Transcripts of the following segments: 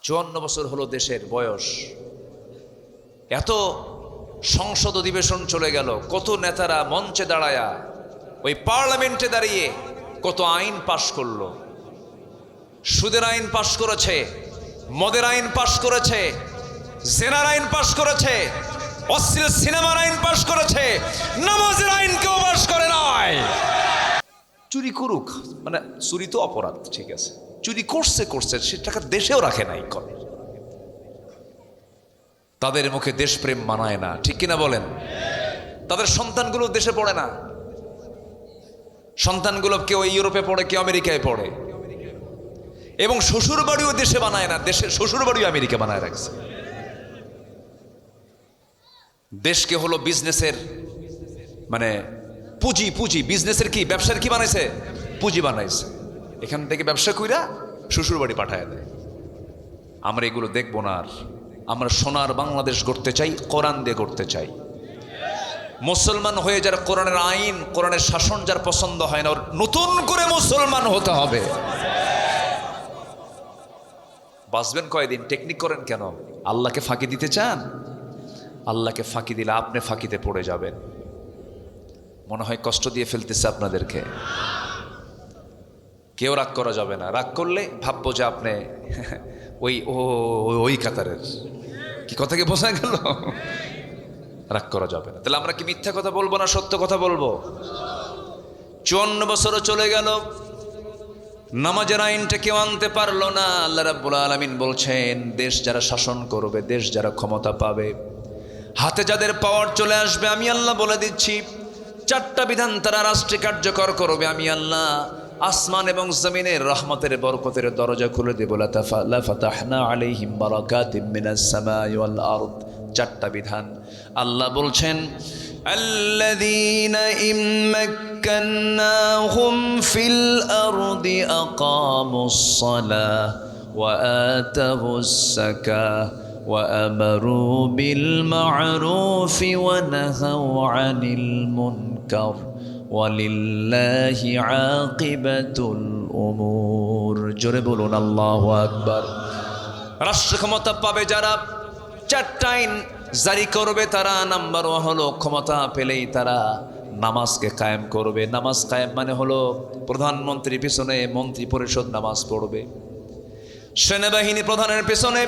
54 বছর হলো দেশের বয়স, এত সংসদ অধিবেশন চলে গেল, কত নেতারা মঞ্চে দাঁড়ায়া ওই পার্লামেন্টে দাঁড়িয়ে কত আইন পাশ করলো। সুদের আইন পাশ করেছে, মদের আইন পাশ করেছে, জেনার আইন পাশ করেছে, অশ্লীল সিনেমার আইন পাশ করেছে, নামাজের আইন কেউ পাশ করে নাই। চুরি করুক, মানে চুরি তো অপরাধ, ঠিক আছে, চুরি করছে সে টাকা দেশেও রাখে নাই করে। তাদের মুখে দেশপ্রেম মানায় না, ঠিক কিনা বলেন? তাদের সন্তানগুলো দেশে পড়ে না, সন্তানগুলো কেউ ইউরোপে পড়ে, কেউ আমেরিকায় পড়ে, এবং শ্বশুর বাড়িও দেশে বানায় না, দেশের শ্বশুর বাড়িও আমেরিকা বানায় রাখছে। দেশকে হলো বিজনেসের, মানে পুঁজি বিজনেসের কি, ব্যবসার কি বানাইছে, পুঁজি বানাইছে। এখান থেকে ব্যবসা কইরা শ্বশুর বাড়ি পাঠায় দেয়। আমরা এগুলো দেখবো না। আর আমরা সোনার বাংলাদেশ গড়তে চাই, কোরআন দিয়ে গড়তে চাই। মুসলমান হয়ে যার কোরআনের আইন, কোরআনের শাসন যার পছন্দ হয় না, ওর নতুন করে মুসলমান হতে হবে। বাঁচবেন কয়দিন, টেকনিক করেন কেন? আল্লাহকে ফাঁকি দিতে চান? আল্লাহকে ফাঁকি দিলে আপনি ফাঁকিতে পড়ে যাবেন। মনে হয় কষ্ট দিয়ে ফেলতেছে আপনাদেরকে। কেউ রাগ করা যাবে না, রাগ করলে ভাববো যে আপনি ওই কাতারের। কি কথা কি বোঝা গেল? রাগ করা যাবে না। তাহলে আমরা কি মিথ্যা কথা বলবো না সত্য কথা বলবো? 54 বছরও চলে গেল, নামাজের আইনটা কেউ আনতে পারলো না। আল্লাহ রাব্বুল আলামিন বলছেন, দেশ যারা শাসন করবে, দেশ যারা ক্ষমতা পাবে, হাতে যাদের পাওয়ার চলে আসবে, আমি আল্লাহ বলে দিচ্ছি 4টা বিধান তারা রাষ্ট্রে কার্যকর করবে। আমি আল্লাহ আসমান এবং জমিনের রহমতের বরকতের দরজা খুলে দেব। লা ফাতাহনা আলাইহিম বারাকাতিম মিনাস সামাই ওয়াল আরদ। 4টা বিধান আল্লাহ বলছেন, আল্লাযীনা ইম্মাক্কান্নাহুম ফিল আরদি আকামুস সালাহ ওয়া আতাবুস যাকাহ ওয়া আমারু বিল মা'রুফি ওয়া নাহাউ আনিল মুনকার ওয়ালিল্লাহি আকিবাতুল উমুর। জোরে বলুন আল্লাহু আকবার। রাষ্ট্র ক্ষমতা পাবে যারা, 4টা আইন জারি করবে তারা। নাম্বার 1 হলো, ক্ষমতা পেলেই তারা নামাজকে কায়েম করবে। নামাজ কায়েম মানে হলো প্রধানমন্ত্রীর পিছনে মন্ত্রী পরিষদ নামাজ পড়বে, সেনাবাহিনী প্রধানের পিছনে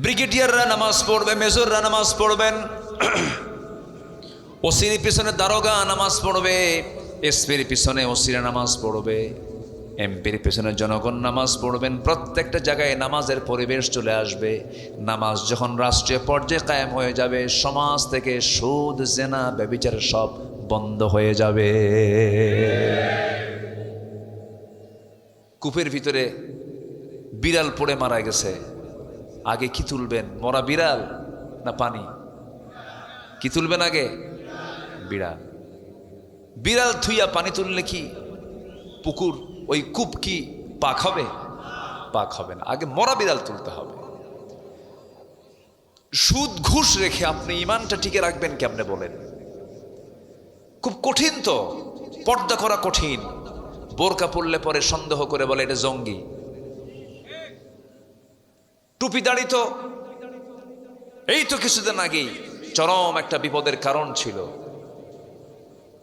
ব্রিগেডিয়াররা নামাজ পড়বে, মেজররা নামাজ পড়বেন, ওসির পিছনে দারোগা নামাজ পড়বে, এসপির পিছনে ওসিরা নামাজ পড়বে, এমপির পিছনে জনগণ নামাজ পড়বেন। প্রত্যেকটা জায়গায় নামাজের পরিবেশ চলে আসবে। নামাজ যখন রাষ্ট্রীয় পর্যায়ে কায়েম হয়ে যাবে, সমাজ থেকে সুদ, জেনা, ব্যভিচার সব বন্ধ হয়ে যাবে। কূপের ভিতরে বিড়াল পড়ে মারা গেছে, আগে কি তুলবেন, মরা বিড়াল না পানি? কি তুলবেন আগে? বিড়াল। বিড়াল থুইয়া পানি তুললে কি পুকুর, ওই কূপ কি পাক হবে? পাক হবে না। আগে মরা বিড়াল তুলতে হবে। সুদ ঘুষ রেখে আপনি ইমানটা টিকে রাখবেন কেমনে বলেন? খুব কঠিন তো, পর্দা করা কঠিন। বোরকা পরলে পরে সন্দেহ করে বলে এটা জঙ্গি। টুপি দাড়ি তো এই তো কিছুদিন আগেই চরম একটা বিপদের কারণ ছিল।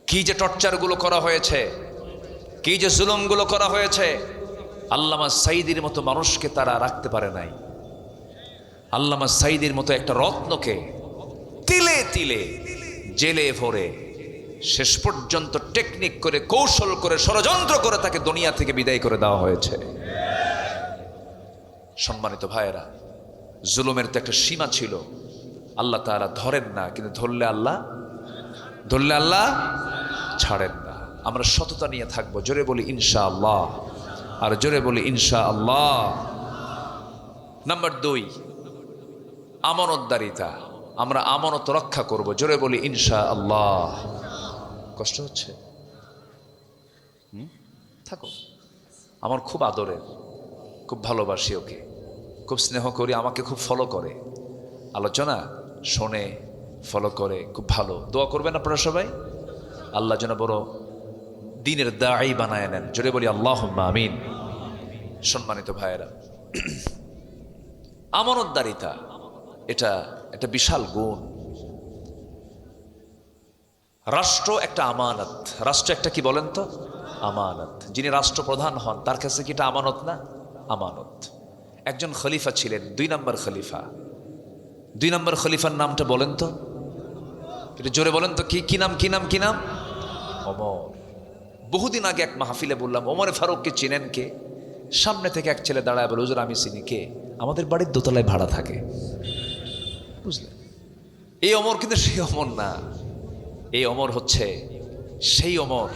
কি যে টর্চারগুলো করা হয়েছে, কি যে জুলুমগুলো করা হয়েছে। আল্লামা সাঈদীর মতো মানুষকে তারা রাখতে পারে নাই। আল্লামা সাঈদীর মতো একটা রত্নকে তিলে তিলে জেলে ভরে শেষ পর্যন্ত টেকনিক করে, কৌশল করে, ষড়যন্ত্র করে তাকে দুনিয়া থেকে বিদায় করে দেওয়া হয়েছে। সম্মানিত ভাইয়েরা, জুলুমের তো একটা সীমা ছিল। আল্লাহ তাআলা ধরেন না, কিন্তু ধরলে আল্লাহ ছাড়েন না। আমরা সততা নিয়ে থাকবো। জোরে বলি ইনশাআল্লাহ, আর জোরে বলি ইনশাআল্লাহ। নাম্বার 2, আমানতদারিতা। আমরা আমানত রক্ষা করব। জোরে বলি ইনশাআল্লাহ। কষ্ট হচ্ছে? থাকো। আমার খুব আদরের, খুব ভালোবাসি ওকে, খুব স্নেহ করি, আমাকে খুব ফলো করে, আলোচনা শোনে, ফলো করে, খুব ভালো। দোয়া করবেন আপনারা সবাই, আল্লাহ যেন বড় দ্বীনের দাঈ বানায় নেন। জোরে বলি আল্লাহুম্মা আমিন। সম্মানিত ভাইয়েরা, আমানতদারিতা এটা একটা বিশাল গুণ। রাষ্ট্র একটা আমানত, রাষ্ট্র একটা কি বলেন তো আমানত। যিনি রাষ্ট্রপ্রধান হন তার কাছে কি এটা আমানত না? আমানত। একজন খলিফা ছিলেন, 2 নম্বর খলিফা। 2 নম্বর খলিফার নামটা বলেন তো, এটা জোরে বলেন তো, কি নাম কি নাম কি নাম? ওমর। বহুদিন আগে এক মাহফিলে বললাম ওমরে ফারুককে চিনেন কে? সামনে থেকে এক ছেলে দাঁড়ায় বলে, হুজুর আমি চিনি। কে? আমাদের বাড়ির দোতলায় ভাড়া থাকে। বুঝলেন? এই ওমর কিন্তু সেই ওমর না। এই ওমর হচ্ছে সেই ওমর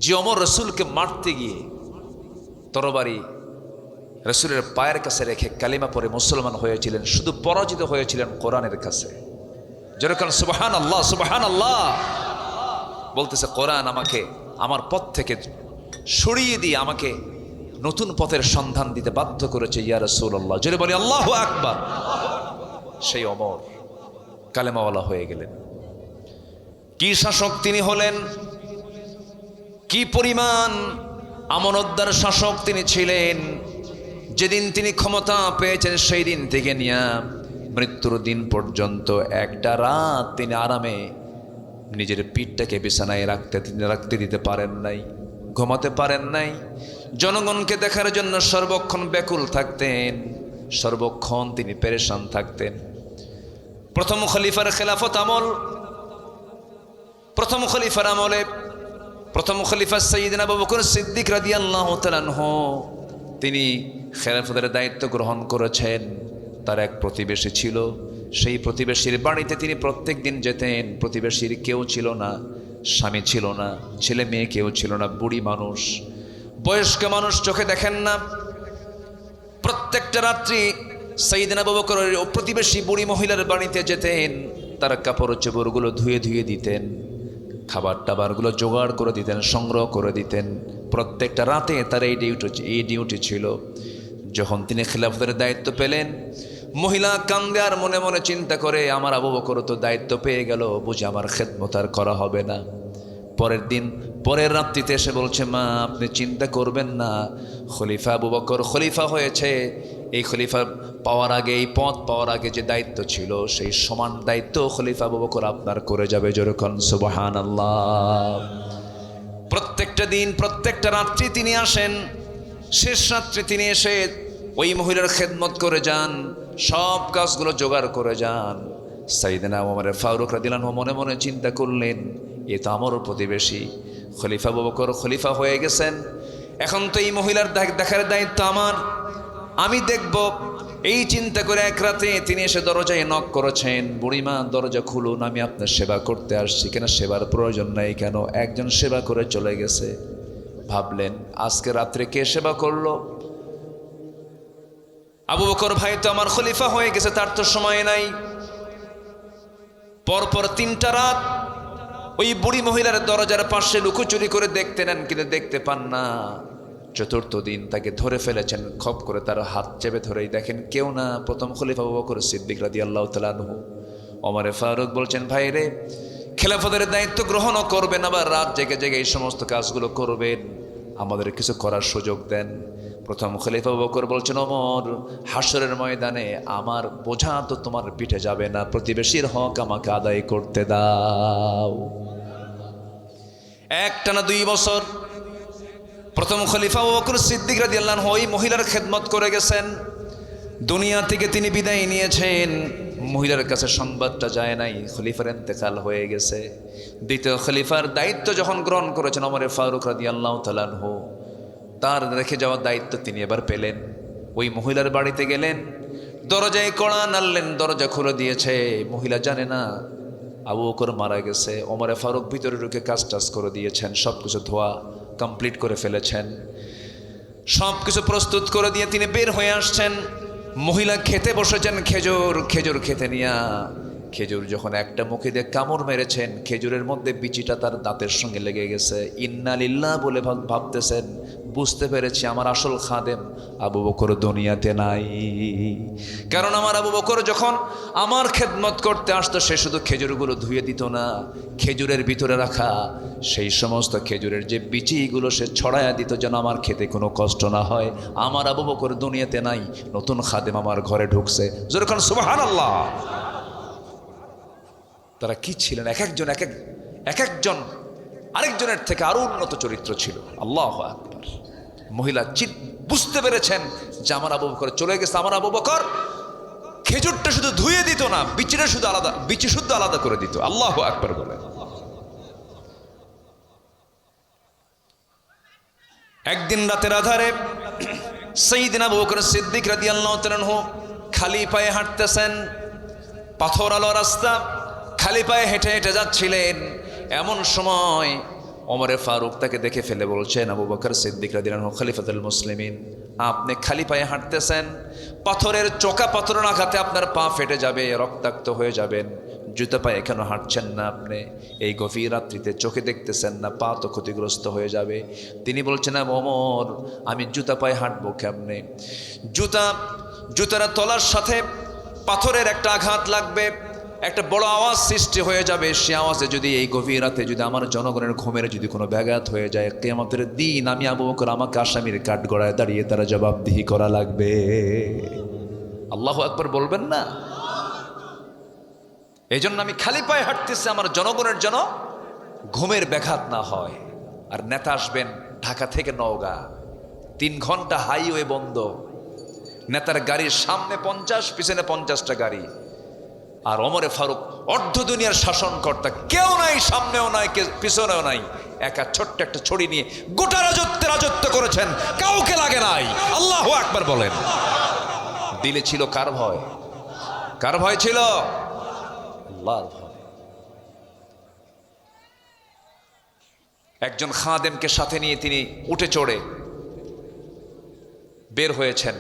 যে ওমর রসুলকে মারতে গিয়ে তরবারি রসুলের পায়ের কাছে রেখে কালিমা পরে মুসলমান হয়েছিলেন। শুধু পরাজিত হয়েছিলেন কোরআনের কাছে। যেরকম সুবহান আল্লাহ, সুবহান আল্লাহ বলতেছে, কোরআন আমাকে আমার পথ থেকে সরিয়ে দিয়ে আমাকে নতুন পথের সন্ধান দিতে বাধ্য করেছে। ইয়া রাসূলুল্লাহ, জোরে বলি আল্লাহু আকবার। সেই ওমর কালেমাওয়ালা হয়ে গেলেন। কি শাসক তিনি হলেন, কি পরিমাণ আমানতদার শাসক তিনি ছিলেন। যেদিন তিনি ক্ষমতা পেয়েছেন সেই দিন থেকে নিয়ে মৃত্যুর দিন পর্যন্ত একটা রাত তিনি আরামে নিজের পিঠটাকে বিছানায় রাখতে দিতে পারেন নাই, ঘুমাতে পারেন নাই। জনগণকে দেখার জন্য সর্বক্ষণ ব্যাকুল থাকতেন, সর্বক্ষণ তিনি পেরেশান থাকতেন। প্রথম খলিফার খেলাফত আমল, প্রথম খলিফার আমলে প্রথম খলিফা সাইয়্যিদনা আবু বকর সিদ্দিক রাদিয়াল্লাহু তাআলা আনহু তিনি খেলাফতের দায়িত্ব গ্রহণ করেছেন। তার এক প্রতিবেশী ছিল, সেই প্রতিবেশীর বাড়িতে তিনি প্রত্যেক দিন যেতেন। প্রতিবেশীর কেউ ছিল না, স্বামী ছিল না, ছেলে মেয়ে কেউ ছিল না, বুড়ি মানুষ, বয়স্ক মানুষ, চোখে দেখেন না। প্রত্যেকটা রাত্রি সাইয়্যিদনা আবু বকর ওই প্রতিবেশী বুড়ি মহিলার বাড়িতে যেতেন। তার কাপড় চোপড়গুলো ধুয়ে দিতেন, খাবার টাবারগুলো জোগাড় করে দিতেন, সংগ্রহ করে দিতেন। প্রত্যেকটা রাতে তার এই ডিউটি ছিল। যখন তিনি খেলাফতের দায়িত্ব পেলেন, মহিলা কান্দে আর মনে মনে চিন্তা করে, আমার আবু বকর তো দায়িত্ব পেয়ে গেল, বুঝে আমার খেদমত আর করা হবে না। পরের রাত্রিতে এসে বলছে, মা আপনি চিন্তা করবেন না, খলিফা আবু বকর খলিফা হয়েছে। এই খলিফা পাওয়ার আগে, এই পদ পাওয়ার আগে যে দায়িত্ব ছিল সেই সমান দায়িত্ব খলিফা আবু বকর আপনার করে যাবে। যেরকম সুবহানাল্লাহ। প্রত্যেকটা দিন, প্রত্যেকটা রাত্রি তিনি আসেন। শেষ রাত্রে তিনি এসে ওই মহিলার খেদমত করে যান, সব কাজগুলো জোগাড় করে যান। সাইয়েদনা ওমর ফারুক রাদিয়াল্লাহু আনহু মনে মনে চিন্তা করলেন, এ তো আমারও প্রতিবেশী, খলিফা আবু বকর খলিফা হয়ে গেছেন, এখন তো এই মহিলার দেখার দায়িত্ব আমার, আমি দেখব। এই চিন্তা করে এক রাতে তিনি এসে দরজায় নক করেছেন, বুড়িমা দরজা খুলুন, আমি আপনার সেবা করতে আসছি। কেন সেবার প্রয়োজন নাই কেন, একজন সেবা করে চলে গেছে। ভাবলেন আজকে রাত্রে কে সেবা করলো? আবু বকর ভাই তো আমার খলিফা হয়ে গেছে, তার তো সময় নাই। পরপর 3টা রাত ওই বুড়ি মহিলার দরজার পাশে লুকোচুরি করে দেখতে নেন, কিন্তু দেখতে পান না। 4র্থ দিন তাকে ধরে ফেলেছেন, খপ করে তার হাত চেপে ধরেই দেখেন কেউ না, প্রথম খলিফা আবু বকর সিদ্দিক রাদিয়াল্লাহু তাআলা আনহু। ওমরে ফারুক বলছেন, ভাই রে, খেলাফতের দায়িত্ব গ্রহণও করবেন, আবার রাত জেগে জেগে এই সমস্ত কাজগুলো করবেন, আমাদের কিছু করার সুযোগ দেন। প্রথম খলিফা আবু বকর বলছেন, ওমর, হাসরের ময়দানে আমার বোঝা তো তোমার পিঠে যাবে না, প্রতিবেশীর হক আমাকে আদায় করতে দাও। একটানা 2 বছর প্রথম খলিফা আবু বকর সিদ্দিক রাদিয়াল্লাহু আনহু ওই মহিলার খেদমত করে গেছেন। দুনিয়া থেকে তিনি বিদায় নিয়েছেন, মহিলার কাছে সংবাদটা যায় নাই, খলিফার ইন্তেকাল হয়ে গেছে। দ্বিতীয় খলিফার দায়িত্ব যখন গ্রহণ করেছেন ওমর ফারুক রাদিয়াল্লাহু তাআলা আনহু, তার রেখে যাওয়ার দায়িত্ব তিনি এবার পেলেন। ওই মহিলার বাড়িতে গেলেন, দরজায় কড়া নাড়লেন, দরজা খুলে দিয়েছে। মহিলা জানে না আবু বকর মারা গেছে। ওমর ফারুক ভিতরে ঢুকে কাজ করে দিয়েছেন, সব কিছু ধোয়া কমপ্লিট করে ফেলেছেন, সব কিছু প্রস্তুত করে দিয়ে তিনি বের হয়ে আসছেন। মহিলা খেতে বসেছেন, খেজুর খেতে নিয়ে খেজুর যখন একটা মুখে দিয়ে কামড় মেরেছেন, খেজুরের মধ্যে বিচিটা তার দাঁতের সঙ্গে লেগে গেছে। ইন্না লিল্লাহ বলে ভাবতেছেন, বুঝতে পেরেছি আমার আসল খাদেম আবু বকর দুনিয়াতে নাই। কারণ আমার আবু বকর যখন আমার খেদমত করতে আসতো, সে শুধু খেজুরগুলো ধুয়ে দিত না, খেজুরের ভিতরে রাখা সেই সমস্ত খেজুরের যে বিচিগুলো সে ছড়ায়া দিত, যেন আমার খেতে কোনো কষ্ট না হয়। আমার আবু বকর দুনিয়াতে নাই, নতুন খাদেম আমার ঘরে ঢুকছে। যেরকম সুবহানাল্লাহ। তারা কি ছিলেন, এক একজন আরেকজনের থেকে আরো উন্নত চরিত্র ছিল। আল্লাহু আকবার। মহিলা বুঝতে পেরেছেন যে আমার আবু বকর চলে গেছে। আমার আবু বকর খেজুরটা শুধু ধুয়ে দিত না, বিচি শুদ্ধ আলাদা করে দিত। আল্লাহু আকবার বলে। একদিন রাতের আধারে সাইয়্যিদনা আবু বকর সিদ্দিক রাদিয়াল্লাহু তাআলা আনহু খালি পায়ে হাঁটতেছেন, পাথর আলো রাস্তা, খালি পায়ে হেঁটে হেঁটে যাচ্ছিলেন। এমন সময় ওমরে ফারুক তাকে দেখে ফেলে বলছেন, আবু বকর সিদ্দিক রাদিয়াল্লাহু আনহু খলিফাতুল মুসলিমিন, আপনি খালি পায়ে হাঁটতেছেন, পাথরের চোকা পাথরের আঘাতে আপনার পা ফেটে যাবে, রক্তাক্ত হয়ে যাবেন। জুতা পায়ে কেন হাঁটছেন না আপনি? এই গভীর রাত্রিতে চোখে দেখতেছেন না, পা তো ক্ষতিগ্রস্ত হয়ে যাবে। তিনি বলছেন, ওমর, আমি জুতা পায়ে হাঁটবো কেমনে? জুতার তলার সাথে পাথরের একটা আঘাত লাগবে, একটা বড় আওয়াজ সৃষ্টি হয়ে যাবে। সে আওয়াজে যদি এই গভীর রাতে যদি আমার জনগণের ঘুমের যদি কোনো ব্যাঘাত হয়ে যায়, কিয়ামতের দিন আমি আবু বকর আমাকে আসামির কাঠগড়ায় দাঁড়িয়ে তারা জবাবদিহি করা লাগবে। আল্লাহু আকবার বলবেন না? এই জন্য আমি খালি পায়ে হাঁটতেছি, আমার জনগণের যেন ঘুমের ব্যাঘাত না হয়। আর নেতা আসবেন ঢাকা থেকে নওগাঁ, 3 ঘন্টা হাইওয়ে বন্ধ, নেতার গাড়ির সামনে 50, পিছনে 50টা গাড়ি। আর ওমরে ফারুক অর্ধ দুনিয়ার শাসনকর্তা, কেউ নাই, সামনেও নাই, পিছনেও নাই, একা ছোট্ট একটা ছড়ি নিয়ে গোটা রাজত্ব করেছেন, কাউকে লাগে নাই। আল্লাহু আকবার বলেন। দিলে ছিল কার ভয়? কার ভয় ছিল? আল্লাহর ভয়। একজন খাদেমকে সাথে নিয়ে তিনি উঠে চড়ে বের হয়েছেন,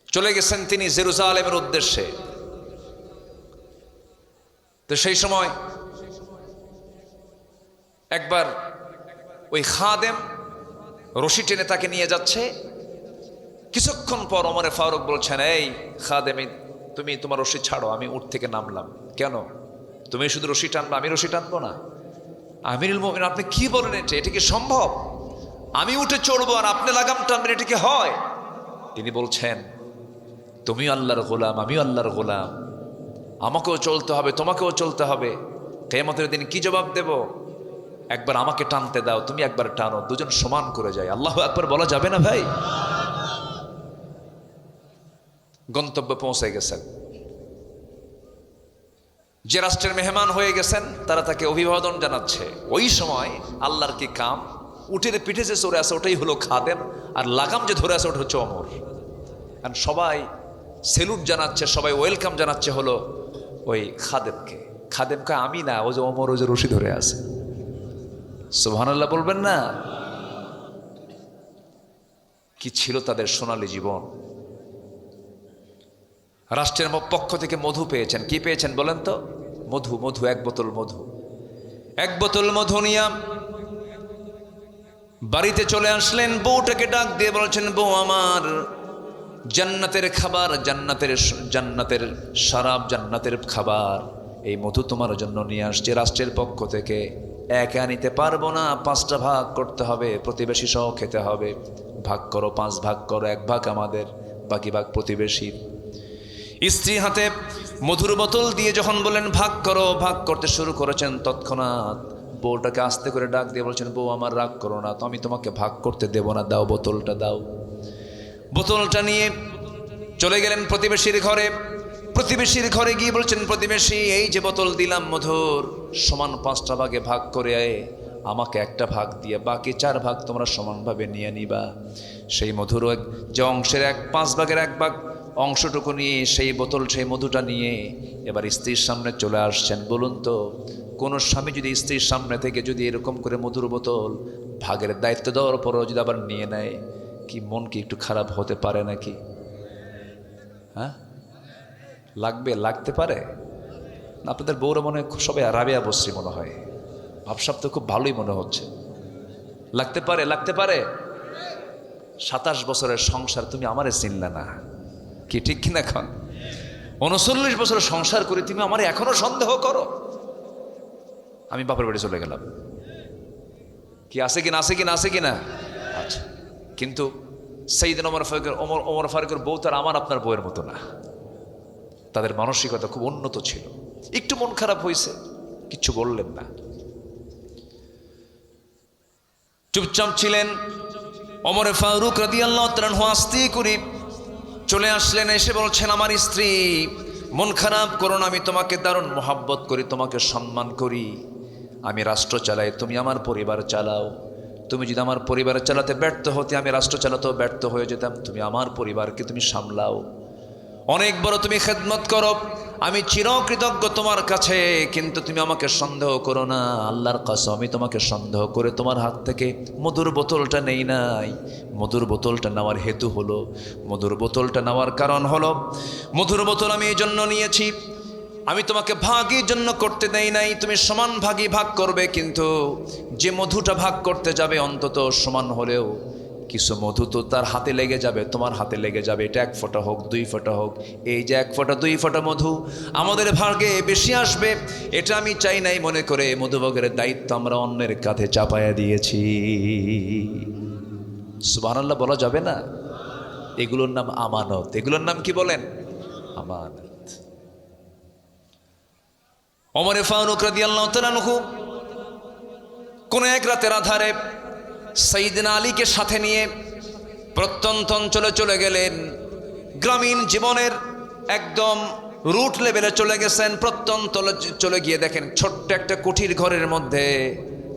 চলে গেছেন তিনি জেরুজালেমের উদ্দেশ্যে। তো সেই সময় একবার ওই খাদেম রশি টেনে তাকে নিয়ে যাচ্ছে। কিছুক্ষণ পর ওমরে ফারুক বলছেন, এই খাদেমি, তুমি তোমার রশি ছাড়ো, আমি উঠ থেকে নামলাম। কেন? তুমি শুধু রশি টানবো, আমি রশি টানবো না? আমিরুল মুমিনিন, আপনি কি বলেন? এটা কি সম্ভব? আমি উঠে চড়বো আর আপনি লাগাম টানবেন, এটা কি হয়? তিনি বলছেন, তুমি আল্লাহর গোলাম, আমিও আল্লাহর গোলাম, আমাকেও চলতে হবে, তোমাকেও চলতে হবে। কিয়ামতের দিন কি জবাব দেব? একবার আমাকে টানতে দাও, তুমি একবার টানো, দুজন সমান করে যায়। আল্লাহু আকবার বলা যাবে না ভাই? গন্তব্যে পৌঁছে গেছেন। যে রাষ্ট্রের মেহমান হয়ে গেছেন তারা তাকে অভিবাদন জানাচ্ছে। ওই সময় আল্লাহর কি কাম, উটের পিঠে যে চড়ে আছে ওটাই হলো খাদেম, আর লাগাম যে ধরে আছে ওটা হচ্ছে ওমর। আর সবাই সেলুট জানাচ্ছে, সবাই ওয়েলকাম জানাচ্ছে হলো ওই খাদেমকে। খাদেমকে আমি না, ও যে ওমর, ও যে রশি ধরে আছে। সুবহানাল্লাহ বলবেন না? কি ছিল তাদের সোনালী জীবন। রাষ্ট্রের পক্ষ থেকে মধু পেয়েছেন। কি পেয়েছেন বলেন তো? মধু, 1 বোতল মধু। 1 বোতল মধু নিয়ে বাড়িতে চলে আসলেন। বউটাকে ডাক দিয়ে বলছেন, বউ আমার, জান্নাতের খাবার, জান্নাতের শরাব, জান্নাতের খাবার, এই মধু তোমার জন্য নিয়ে আসছে রাষ্ট্রের পক্ষ থেকে। একা নিতে পারবো না, 5টা ভাগ করতে হবে, প্রতিবেশী সহ খেতে হবে। ভাগ করো, 5 ভাগ করো, 1 ভাগ আমাদের, বাকি ভাগ প্রতিবেশীর। স্ত্রী হাতে মধুর বোতল দিয়ে যখন বলেন ভাগ করো, ভাগ করতে শুরু করেছেন, তৎক্ষণাৎ বউটাকে আস্তে করে ডাক দিয়ে বলছেন, বউ আমার, রাগ করো না তো, আমি তোমাকে ভাগ করতে দেব না, দাও বোতলটা দাও। বোতলটা নিয়ে চলে গেলেন প্রতিবেশীর ঘরে। প্রতিবেশীর ঘরে গিয়ে বলছেন, প্রতিবেশী, এই যে বোতল দিলাম মধুর, সমান 5টা ভাগে ভাগ করে আমাকে 1টা ভাগ দিয়ে বাকি 4 ভাগ তোমরা সমানভাবে নিয়ে নিবা। সেই মধুর যে অংশের 5 ভাগের 1 ভাগ অংশটুকু নিয়ে সেই বোতল, সেই মধুটা নিয়ে এবার স্ত্রীর সামনে চলে আসছেন। বলুন তো, কোনো স্বামী যদি স্ত্রীর সামনে থেকে যদি এরকম করে মধুর বোতল ভাগের দায়িত্ব দেওয়ার পরও যদি আবার নিয়ে নেয়, কি মন কি একটু খারাপ হতে পারে নাকি? হ্যাঁ, লাগবে, লাগতে পারে। আপনাদের বউরা মনে হয় সবাই রাবেয়া বসরি মনে হয়, ভাবসাব তো খুব ভালোই মনে হচ্ছে। লাগতে পারে, লাগতে পারে। 27 বছরের সংসার, তুমি আমারে চিনলে না, কি ঠিক কিনা? এখন 39 বছরের সংসার করে তুমি আমার এখনো সন্দেহ করো। আমি বাপের বাড়ি চলে গেলাম। কি আছে কিনা, আছে কিনা, আছে কিনা? আচ্ছা, কিন্তু সাইয়েদনা ওমর ফারুকের বউ তার আমার আপনার বউয়ের মতো না। তাদের মানসিকতা খুব উন্নত ছিল। একটু মন খারাপ হয়েছে, কিচ্ছু বললেন না, চুপচাপ ছিলেন। ওমরে ফারুক রাদিয়াল্লাহু তাআলা আনহু আস্তে করে চলে আসলেন, এসে বলছেন, আমার স্ত্রী, মন খারাপ করো না, আমি তোমাকে দারুণ মহাব্বত করি, তোমাকে সম্মান করি। আমি রাষ্ট্র চালাই, তুমি আমার পরিবার চালাও। তুমি যদি আমার পরিবার চালাতে ব্যর্থ হতে, আমি রাষ্ট্র চালাতেও ব্যর্থ হয়ে যেতাম। তুমি আমার পরিবারকে তুমি সামলাও, অনেক বড় তুমি খেদমত করো, আমি চিরকৃতজ্ঞ তোমার কাছে। কিন্তু তুমি আমাকে সন্দেহ করো না, আল্লাহর কসম, আমি তোমাকে সন্দেহ করে তোমার হাত থেকে মধুর বোতলটা নেই নাই। মধুর বোতলটা নেওয়ার হেতু হলো, মধুর বোতলটা নেওয়ার কারণ হলো, মধুর বোতল আমি এই জন্য নিয়েছি, আমি তোমাকে ভাগের জন্য করতে দেই নাই। তুমি সমান ভাগই ভাগ করবে, কিন্তু যে মধুটা ভাগ করতে যাবে অন্তত সমান হলেও কিছু মধু তো তার হাতে লেগে যাবে, তোমার হাতে লেগে যাবে। এটা 1 ফোঁটা হোক, 2 ফোঁটা হোক, এই যে 1 ফোঁটা 2 ফোঁটা মধু আমাদের ভাগে বেশি আসবে, এটা আমি চাই নাই মনে করে মধুভাগের দায়িত্ব আমরা অন্যের কাঁধে চাপায়া দিয়েছি। সুবহানাল্লাহ বলা যাবে না? এগুলোর নাম আমানত। এগুলোর নাম কি বলেন? আমানত। ওমরে ফারুক রাদিয়াল্লাহু তাআলা আনহু কোন এক রাতের আধারে সাইয়েদনা আলীকে সাথে নিয়ে প্রত্যন্ত অঞ্চলে চলে গেলেন। গ্রামীণ জীবনের একদম রুট লেভেলে চলে গেছেন। প্রত্যন্ত চলে গিয়ে দেখেন ছোট্ট একটা কুঠির ঘরের মধ্যে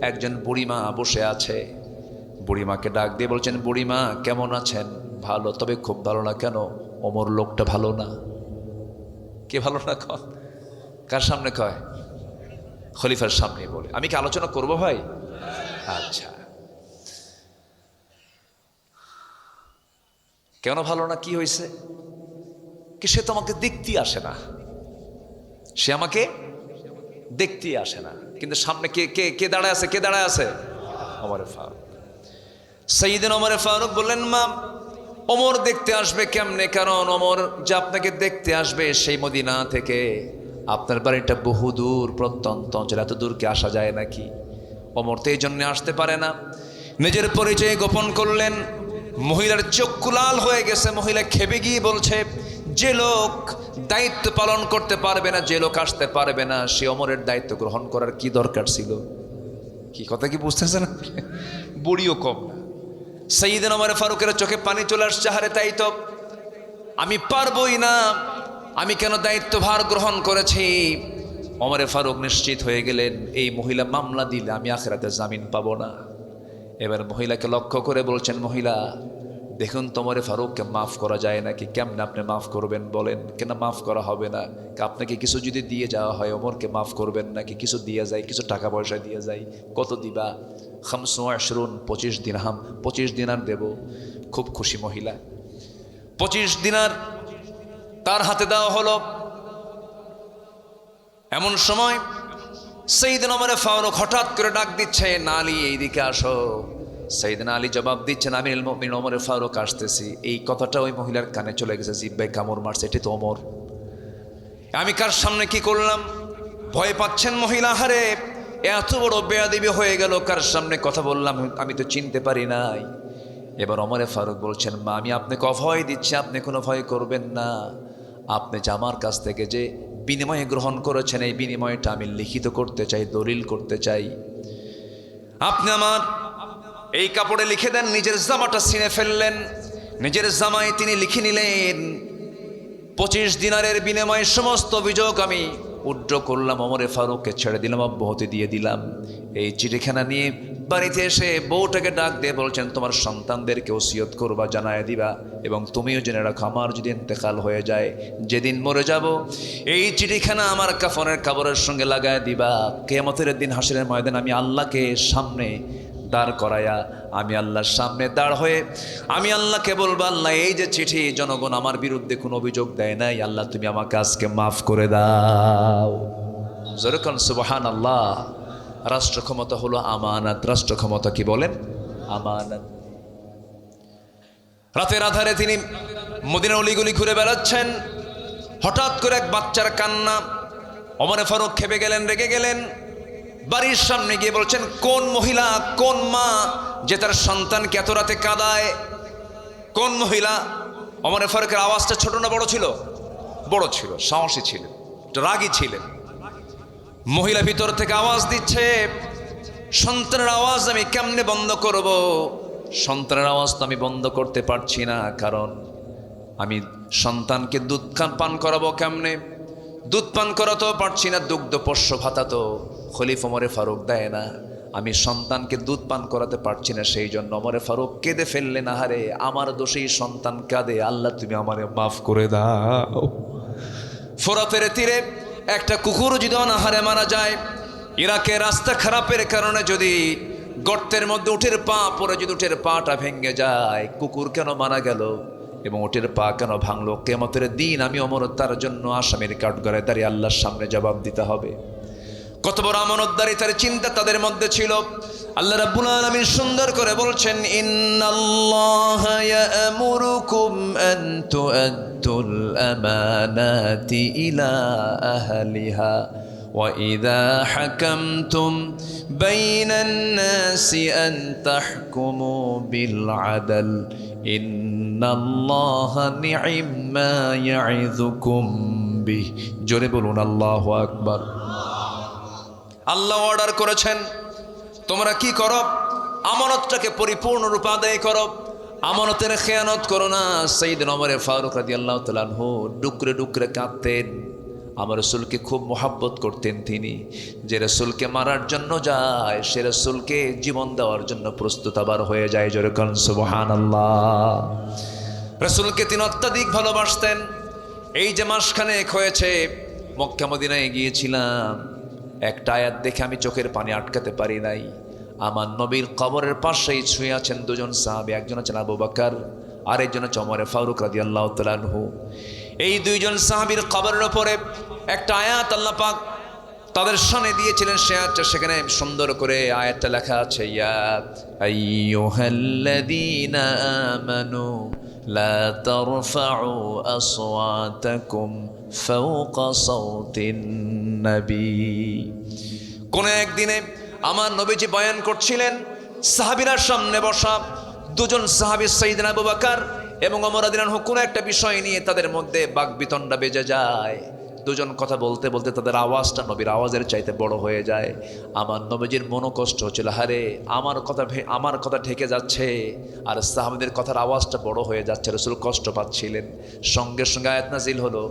একজন বুড়িমা বসে আছে। বুড়িমাকে ডাক দিয়ে বলছেন, বুড়িমা কেমন আছেন? ভালো, তবে খুব ভালো না। কেন? ওমর লোকটা ভালো না। কে ভালো না? কার সামনে কয়? খলিফার সামনে বলে। আমি কি আলোচনা করব ভাই? আচ্ছা, কেন ভালো না? কি হয়েছে? কি সে তো আমাকে দেখতেই আসে না, সে আমাকে দেখতেই আসে না। কিন্তু সামনে কে কে কে দাঁড়ায় আছে? কে দাঁড়ায় আছে? ওমরে ফারুক। সাইয়েদনা ওমরে ফারুক বললেন, মা, ওমর দেখতে আসবে কেমনে? কারণ ওমর যে আপনাকে দেখতে আসবে সেই মদিনা থেকে আপনার বাড়িটা বহু দূর, প্রত্যন্ত অঞ্চল, এত দূর কি আসা যায় নাকি? ওমর তো এই জন্য আসতে পারে না। নিজের পরিচয় গোপন করলেন। মহিলার চক্ষু লাল হয়ে গেছে। মহিলা খেপে গিয়ে বলছে, যে লোক দায়িত্ব পালন করতে পারবে না, যে লোক আসতে পারবে না, সে ওমরের দায়িত্ব গ্রহণ করার কি দরকার ছিল? কি কথা কি বুঝতেছেন? বুড়িও কম না। সাইয়েদনা ওমর ফারুকের চোখে পানি চলে আসছে। হারে, তাই তো, আমি পারবই না, আমি কেন দায়িত্বভার গ্রহণ করেছি? ওমরে ফারুক নিশ্চিত হয়ে গেলেন, এই মহিলা মামলা দিলে আমি আখিরাতে জামিন পাবো না। এবার মহিলাকে লক্ষ্য করে বলছেন, মহিলা দেখুন তো ওমরে ফারুককে মাফ করা যায় নাকি? কেমনে আপনি মাফ করবেন বলেন? কেন মাফ করা হবে না? আপনাকে কিছু যদি দিয়ে যাওয়া হয় ওমরকে মাফ করবেন নাকি? কিছু দিয়ে যায়, কিছু টাকা পয়সা দিয়ে যায়। কত দিবা? 25 দিরহাম, 25 দিনার দেব। খুব খুশি মহিলা। 25 দিনার তার হাতে দেওয়া হলো। এমন সময় সাইয়েদনা ওমর ফারুক হঠাৎ করে ডাক দিচ্ছে, না আলী, এইদিকে আসো। সাইয়েদনা আলী জবাব দিচ্ছেন, আমিরুল মুমিনিন ওমর ফারুক আসতেছি। এই কথাটা ওই মহিলার কানে চলে গেছে, জিহ্বায় কামড় মারছে, এটি তো ওমর। আমি কার সামনে কি করলাম? ভয় পাচ্ছেন মহিলা। হারে, এত বড় বেয়াদবি হয়ে গেল, কার সামনে কথা বললাম, আমি তো চিনতে পারি নাই। এবার ওমরে ফারুক বলছেন, মা, আমি আপনাকে অভয় দিচ্ছি, আপনি কোনো ভয় করবেন না। আপনি যে আমার কাছ থেকে যে বিনিময়ে গ্রহণ করেছেন, এই বিনিময়টা আমি লিখিত করতে চাই, দলিল করতে চাই। আপনি আমার এই কাপড়ে লিখে দেন। নিজের জামাটা ছিঁড়ে ফেললেন। নিজের জামায় তিনি লিখে নিলেন, 25 দিনারের বিনিময়ে সমস্ত অভিযোগ আমি উড্র করলাম, ওমরে ফারুককে ছেড়ে দিলাম, অব্যাহতি দিয়ে দিলাম। এই চিঠিখানা নিয়ে বাড়িতে এসে বউটাকে ডাক দিয়ে বলছেন, তোমার সন্তানদেরকে ওসিয়ত করবা, জানায় দিবা, এবং তুমিও জেনে রাখো, আমার যদি ইন্তেকাল হয়ে যায়, যেদিন মরে যাব, এই চিঠিখানা আমার কাফনের কাপড়ের সঙ্গে লাগায় দিবা। কিয়ামতের দিন হাসরের ময়দানে আমি আল্লাহকে সামনে দাঁড় করায়া আমি আল্লাহর সামনে দাঁড় হয়ে আমি আল্লাহকে বলবো, আল্লাহ এই যে চিঠি জনগণ আমার বিরুদ্ধে কোনো অভিযোগ দেয় নাই, আল্লাহ তুমি আমাকে আজকে মাফ করে দাও। যেরকম সুবহানাল্লাহ। রাষ্ট্র ক্ষমতা হলো আমানত। রাষ্ট্র ক্ষমতা কি বলেন? আমানত। রাতের আধারে তিনি মদিনার অলিগলি ঘুরে বেড়াচ্ছেন, হঠাৎ করে এক বাচ্চার কান্না। ওমরে ফারুক খেপে গেলেন, রেগে গেলেন। বাড়ির সামনে গিয়ে বলছেন, কোন মহিলা, কোন মা যে তার সন্তানকে এত রাতে কাঁদায়? কোন মহিলা? ওমরে ফারুকের আওয়াজটা ছোট না বড় ছিল? বড় ছিল, সাহসী ছিলেন, রাগী ছিলেন। মহিলা ভিতর থেকে আওয়াজ দিচ্ছে, সন্তানের আওয়াজ আমি কেমনে বন্ধ করব? সন্তানের আওয়াজ তো আমি বন্ধ করতে পারছি না, কারণ আমি সন্তানকে দুধ পান করাবো কেমনে? দুধ পান করাতেও পারছি না, দুগ্ধ পোষ্য ভাতা তো খলিফা ওমরে ফারুক দেয় না। আমি সন্তানকে দুধ পান করাতে পারছি না, সেই জন্য ওমরে ফারুক কেঁদে ফেললেন, আহারে আমার দোষেই সন্তান কাঁদে, আল্লাহ তুমি আমারে মাফ করে দাও। ফোরাতের তীরে একটা কুকুর যদি অনাহারে মারা যায়, ইরাকের রাস্তা খারাপের কারণে যদি গর্তের মধ্যে উটের পা পরে যদি উটের পাটা ভেঙে যায়, কুকুর কেন মারা গেল এবং উটের পা কেন ভাঙলো? কিয়ামতের দিন আমি ওমর তার জন্য আসামির কাঠগড়ায় দাঁড়িয়ে আল্লাহর সামনে জবাব দিতে হবে। কত বড় আমানতদারি তার চিন্তা তাদের মধ্যে ছিল। আল্লাহ রাব্বুল আলামিন সুন্দর করে বলছেন, ইন্নাল্লাহা ইয়া'মুরুকুম আন তু'আদ্দুল আমানাতি ইলা আহলিহা ওয়া ইযা হাকামতুম বাইনান নাসি আন তাহকুমু বিল আদল ইন্নাল্লাহা নি'ম্মা ইয়া'ইযুকুম বিহি। জোরে বলুন আল্লাহু আকবার। আল্লাহ অর্ডার করেছেন, তোমরা কি করো? আমানতটাকে পরিপূর্ণরূপে আদায় করো, আমানতের খেয়ানত করো না। সাইয়েদনা ওমর ফারুক রাদিয়াল্লাহু তাআলা আনহু ডুকরে ডুকরে কাঁদতেন। আমার রাসূলকে খুব মহব্বত করতেন তিনি। যে রাসূলকে মারার জন্য যায়, সে রাসূলকে জীবন দেওয়ার জন্য প্রস্তুত আবার হয়ে যায়। জোরে বলুন সুবহানাল্লাহ। রাসূলকে তিনি অত্যাধিক ভালোবাসতেন। এই যে মাসখানেক হয়েছে মক্কা মদিনায় গিয়েছিলাম, একটা আয়াত দেখে আমি চোখের পানি আটকাতে পারি নাই। আমার নবীর কবরের পাশেই শুয়ে আছেন দুজন সাহাবী, একজন আছেন আবু বকর, আরেকজন হচ্ছে ওমর ফারুক রাদিয়াল্লাহু তাআলা আনহু। এই দুইজন সাহাবীর কবরের উপরে একটা আয়াত আল্লাহ পাক তাদের সামনে দিয়েছিলেন। সে আয়াতটা সেখানে সুন্দর করে আয়াতটা লেখা আছে, ইয়া আইয়ুহাল্লাযীনা আমানু লা তারফাউ আসওয়াতাকুম ফাওকা সাওতিন নবী। কোন একদিনে আমার নবীজি বয়ান করছিলেন, সাহাবীরা সামনে বসা, দুজন সাহাবী সাইয়েদনা আবু বকর এবং ওমর রাদিয়াল্লাহু আনহু কোন একটা বিষয় নিয়ে তাদের মধ্যে বাকবিতণ্ডা বেজে যায়। দুজন কথা বলতে বলতে তাদের আওয়াজটা নবীর আওয়াজের চাইতে বড় হয়ে যায়। আমার নবীজির মনোকষ্ট হচ্ছিল, হারে আমার কথা ঢেকে যাচ্ছে আর সাহাবীদের কথার আওয়াজটা বড় হয়ে যাচ্ছে। রাসূল কষ্ট পাচ্ছিলেন। সঙ্গে সঙ্গে আয়াত নাজিল হলো,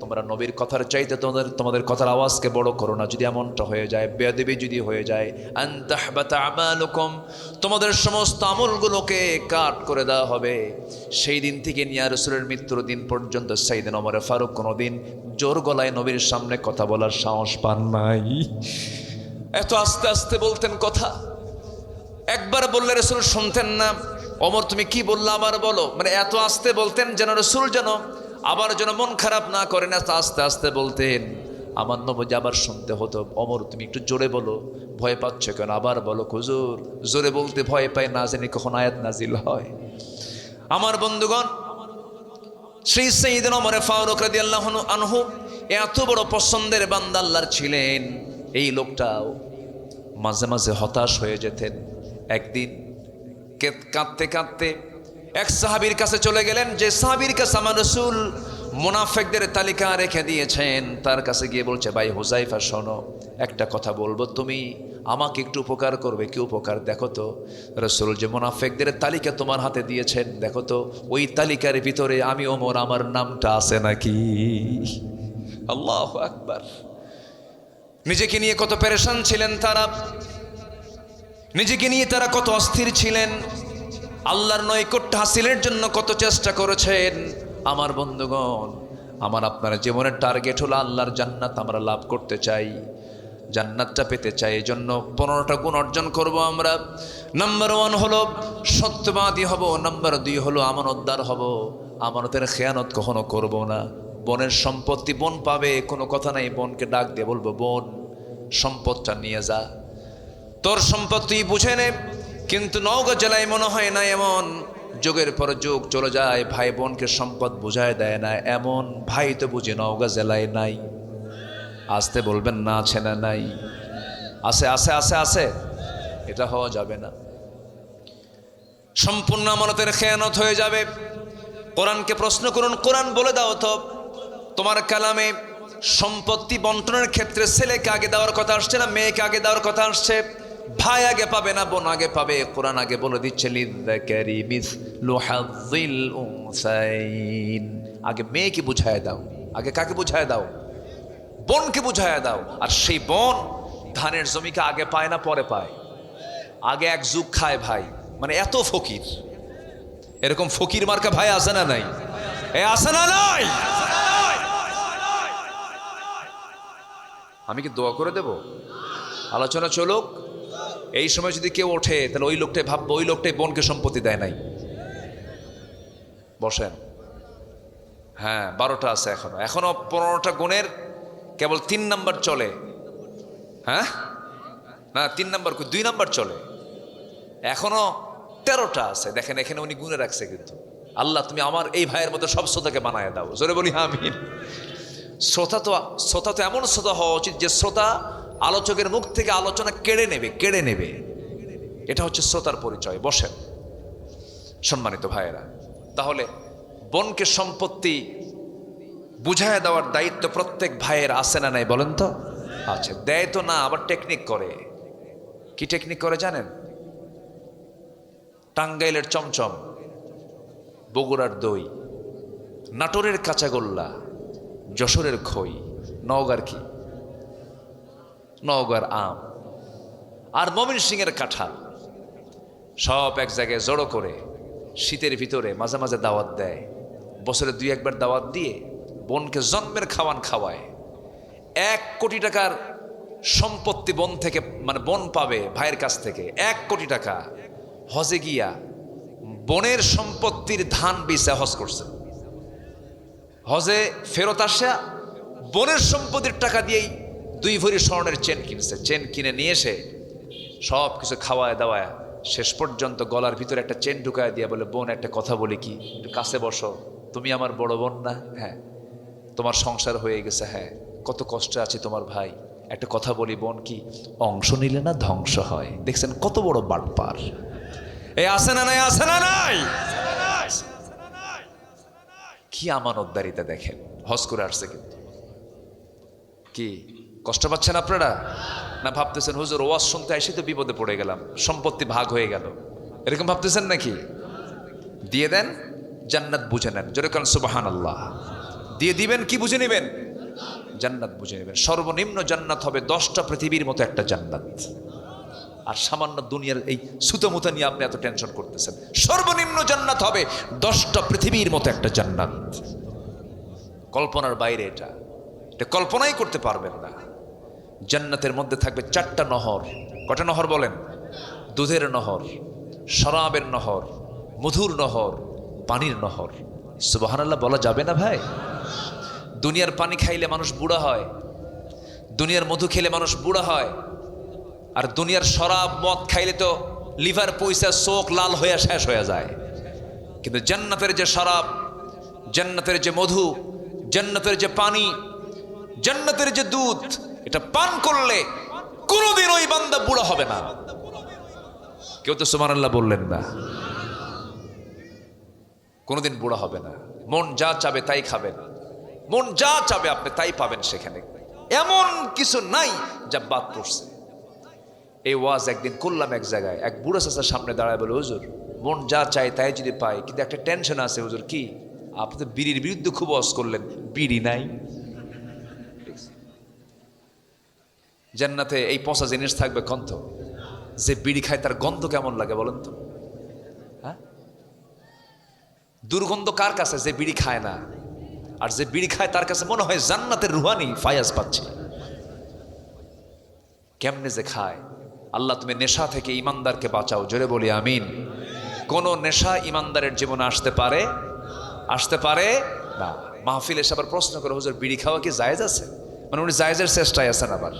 তোমরা নবীর কথার চাইতে তোমাদের কথার আওয়াজকে বড় করো না। যদি এমনটা হয়ে যায়, বেয়াদবি যদি হয়ে যায়, আন তাহবাতা আমালুকুম, তোমাদের সমস্ত আমলগুলোকে কাট করে দেওয়া হবে। সেই দিন থেকে নিয়ে রাসূলের মৃত্যুর দিন পর্যন্ত সাইয়েদনা ওমর ফারুক কোনোদিন জোর গলায় নবীর সামনে কথা বলার সাহস পান নাই। এত আস্তে আস্তে বলতেন কথা, একবার বললে রাসূল শুনতেন না। ওমর তুমি কি বললা আবার বলো, মানে এত আস্তে বলতেন যেন রাসূল যেন আবার যেন মন খারাপ না করেন, এত আস্তে আস্তে বলতেন। আমার নবীজি আবার শুনতে হতো, ওমর তুমি একটু জোরে বলো, ভয় পাচ্ছ কেন? আবার বলো, হুজুর জোরে বলতে ভয় পাই, না জানি কখন আয়াত নাজিল হয়। আমার বন্ধুগণ, শ্রী সাইয়েদনা ওমর ফারুক রাদিয়াল্লাহু আনহু এত বড় পছন্দের বান্দা আল্লাহর ছিলেন, এই লোকটাও মাঝে মাঝে হতাশ হয়ে যেতেন। একদিন কাঁদতে কাঁদতে এক সাহাবীর কাছে চলে গেলেন, যে সাহাবীর কাছে আমার রাসূল মুনাফিকদের তালিকা রেখে দিয়েছেন। তার কাছে গিয়ে বলছে, ভাই হুযায়ফা শোনো, একটা কথা বলবো, তুমি আমাকে একটু উপকার করবে। কি উপকার? দেখো তো রাসূল যে মুনাফিকদের তালিকা তোমার হাতে দিয়েছেন, দেখো তো ওই তালিকার ভিতরে আমি ওমর আমার নামটা আছে নাকি? আল্লাহু আকবার। নিজেকে নিয়ে কত পেরেশান ছিলেন তারা, নিজেকে নিয়ে তারা কত অস্থির ছিলেন, আল্লাহর নৈকট্য হাসিলের জন্য কত চেষ্টা করেছেন। আমার বন্ধুগণ, আমার আপনার জীবনের টার্গেট হলো আল্লাহর জান্নাত আমরা লাভ করতে চাই। জান্নাতটা পেতে চাই, এই জন্য 15টা গুণ অর্জন করব আমরা। নাম্বার 1 হলো সত্যবাদী হব, নাম্বার 2 হলো আমানতদার হব, আমানতের খেয়ানত কখনো করব না। বোনের সম্পত্তি বোন পাবে, কোনো কথা নাই, বোনকে ডাক দিয়ে বলবো, বোন সম্পদটা নিয়ে যা, তোর সম্পত্তি বুঝে নে। কিন্তু নওগাঁ জেলায় মনে হয় না এমন, যুগের পর যুগ চলে যায়, ভাই বোনকে সম্পদ বুঝায় দেয় না, এমন ভাই তো বুঝি নওগাঁ জেলায় নাই। আসতে বলবেন না, আছে না নাই? আছে আছে আছে আছে। এটা হওয়া যাবে না, সম্পূর্ণ আমানতের খেয়ানত হয়ে যাবে। কোরআনকে প্রশ্ন করুন, কোরআন বলে দাও তো তোমার কালামে সম্পত্তি বন্টনের ক্ষেত্রে ছেলেকে আগে দেওয়ার কথা আসছে না মেয়েকে আগে দেওয়ার কথা আসছে? ভাই আগে পাবে না বোন আগে পাবে? কোরআন আগে বলে দিচ্ছে লিযযাকারি মিসলু হাযযিল উনসাইন। আগে মেয়েকে বুঝায় দাও। আগে কাকে বুঝায় দাও? বোনকে বুঝায় দাও। আর সেই বোন ধানের জমিকে আগে পায় না পরে পায়? আগে এক যুগ খায় ভাই, মানে এত ফকির। এরকম ফকির মার্কা ভাই আছে না নাই? এ আছে না নাই? আমি কি দোয়া করে দেব? আলোচনা চলুক। এই সময় যদি কেউ ওঠে তাহলে ওই লোকটাই ভাববো ওই লোকটাই বোনকে সম্পত্তি দেয় নাই। বসেন। হ্যাঁ, 12টা আছে এখনো 15টা গুণের কেবল 3 নাম্বার চলে। হ্যাঁ না, 3 নাম্বার 2 নাম্বার চলে, এখনো 13টা আছে। দেখেন এখানে উনি গুণে রাখছে, কিন্তু আল্লাহ তুমি আমার এই ভাইয়ের মতো সব শ্রোতাকে বানায় দাও। জোরে বলি আমিন। শ্রোতা তো এমন শ্রোতা হওয়া উচিত যে শ্রোতা আলোচকের মুখ থেকে আলোচনা কেড়ে নেবে। এটা হচ্ছে শ্রোতার পরিচয়। বসেন সম্মানিত ভাইয়েরা, তাহলে বোনকে সম্পত্তি বুঝায় দেওয়ার দায়িত্ব প্রত্যেক ভাইয়ের আছে না নাই বলেন তো? আচ্ছা, দেয় তো না, আবার টেকনিক করে। কি টেকনিক করে জানেন? টাঙ্গাইলের চমচম, বগুড়ার দই, নাটোরের কাঁচাগোল্লা, যশোরের খই, নওগাঁর কি, নওগাঁর আম, আর ময়মনসিংহের কাঁঠাল, সব এক জায়গায় জড়ো করে শীতের ভিতরে মাঝে মাঝে দাওয়াত দেয়। বছরে 2-1 বার দাওয়াত দিয়ে বোনকে জন্মের খাওয়ান খাওয়ায়। 1 কোটি টাকার সম্পত্তি বোন থেকে, মানে বোন পাবে ভাইয়ের কাছ থেকে 1 কোটি টাকা। হজে গিয়া বোনের সম্পত্তির ধান বেচে হজ করছে। হজে ফেরত আসা বোনের সম্পত্তির টাকা দিয়েই 2 ভরি স্বর্ণের চেন কিনছে। চেন কিনে নিয়ে এসে সব কিছু খাওয়ায় দাওয়ায় শেষ পর্যন্ত গলার ভিতরে একটা চেন ঢুকায় দিয়ে বলে, বোন একটা কথা বলি কি, একটু কাছে বসো, তুমি আমার বড় বোন না? হ্যাঁ। তোমার সংসার হয়ে গেছে? হ্যাঁ। কত কষ্টে আছে তোমার ভাই, একটা কথা বলি বোন, কি অংশ নিলে না ধ্বংস হয়? দেখছেন কত বড় বাটপার। এই আছে না নাই? আছে না নাই? কি আমানতদারিতা দেখেন। হজ করে আসছে, কিন্তু কি কষ্ট পাচ্ছেন আপনারা? না ভাবতেছেন হুজুর ওয়াজ শুনতে এসে তো বিপদে পড়ে গেলাম, সম্পত্তি ভাগ হয়ে গেল, এরকম ভাবতেছেন নাকি? দিয়ে দেন, জান্নাত বুঝে নেন। জোরে কারণ সুবহানাল্লাহ। দিয়ে দিবেন, কি বুঝে নেবেন? জান্নাত বুঝে নেবেন। সর্বনিম্ন জান্নাত হবে 10টা পৃথিবীর মতো একটা জান্নাত। আর সামান্য দুনিয়ার এই সুতোমুতা নিয়ে আপনি এত টেনশন করতেছেন। সর্বনিম্ন জান্নাত হবে 10টা পৃথিবীর মতো একটা জান্নাত। কল্পনার বাইরে এটা কল্পনাই করতে পারবেন না। জান্নাতের মধ্যে থাকবে 4টা নহর। কটা নহর বলেন? দুধের নহর, শরাবের নহর, মধুর নহর, পানির নহর। সুবহানাল্লাহ বলা যাবে না ভাই? দুনিয়ার পানি খাইলে মানুষ বুড়া হয়, দুনিয়ার মধু খেলে মানুষ বুড়া হয়, আর দুনিয়ার শরাব মদ খাইলে তো লিভার পয়সা চোখ লাল হয়ে শেষ হয়ে যায়। কিন্তু জান্নাতের যে শরাব, জান্নাতের যে মধু, জান্নাতের যে পানি, জান্নাতের যে দুধ, এটা পান করলে কোনোদিন ওই বান্দা বুড়া হবে না। কেউ তো সুবহানাল্লাহ বললেন না। কোনোদিন বুড়া হবে না। মন যা চাবে তাই খাবেন, মন যা চাবে আপনি তাই পাবেন সেখানে। এমন কিছু নাই যা বাদ পড়ছে। এই ওয়াজ একদিন করলাম এক জায়গায়, এক বুড়া চাচার সামনে দাঁড়ায় বলে, হুজুর মন যা চায় তাই যদি পাই, কিন্তু একটা টেনশন আছে হুজুর। কি? আপনি তো বিড়ির বিরুদ্ধে খুব ওয়াজ করলেন, বিড়ি নাই। জান্নাতে এই পচা জিনিস থাকবে গন্ধ। যে বিড়ি খায় তার গন্ধ কেমন লাগে বলেন তো? হ্যাঁ, দুর্গন্ধ কার কাছে? যে বিড়ি খায় না। আর যে বিড়ি খায় তার কাছে মনে হয় জান্নাতের রুহানি ফায়াজ পাচ্ছে। কেমনে যে খায়। আল্লাহ তুমি নেশা থেকে ইমানদারকে বাঁচাও, জোরে বলি আমিন। কোন নেশা ইমানদারের জীবনে আসতে পারে না। মাহফিল এসে আবার প্রশ্ন করে, হুজুর বিড়ি খাওয়া কি জায়েজ আছে? মানে উনি জায়েজের চেষ্টায় আছেন। আবার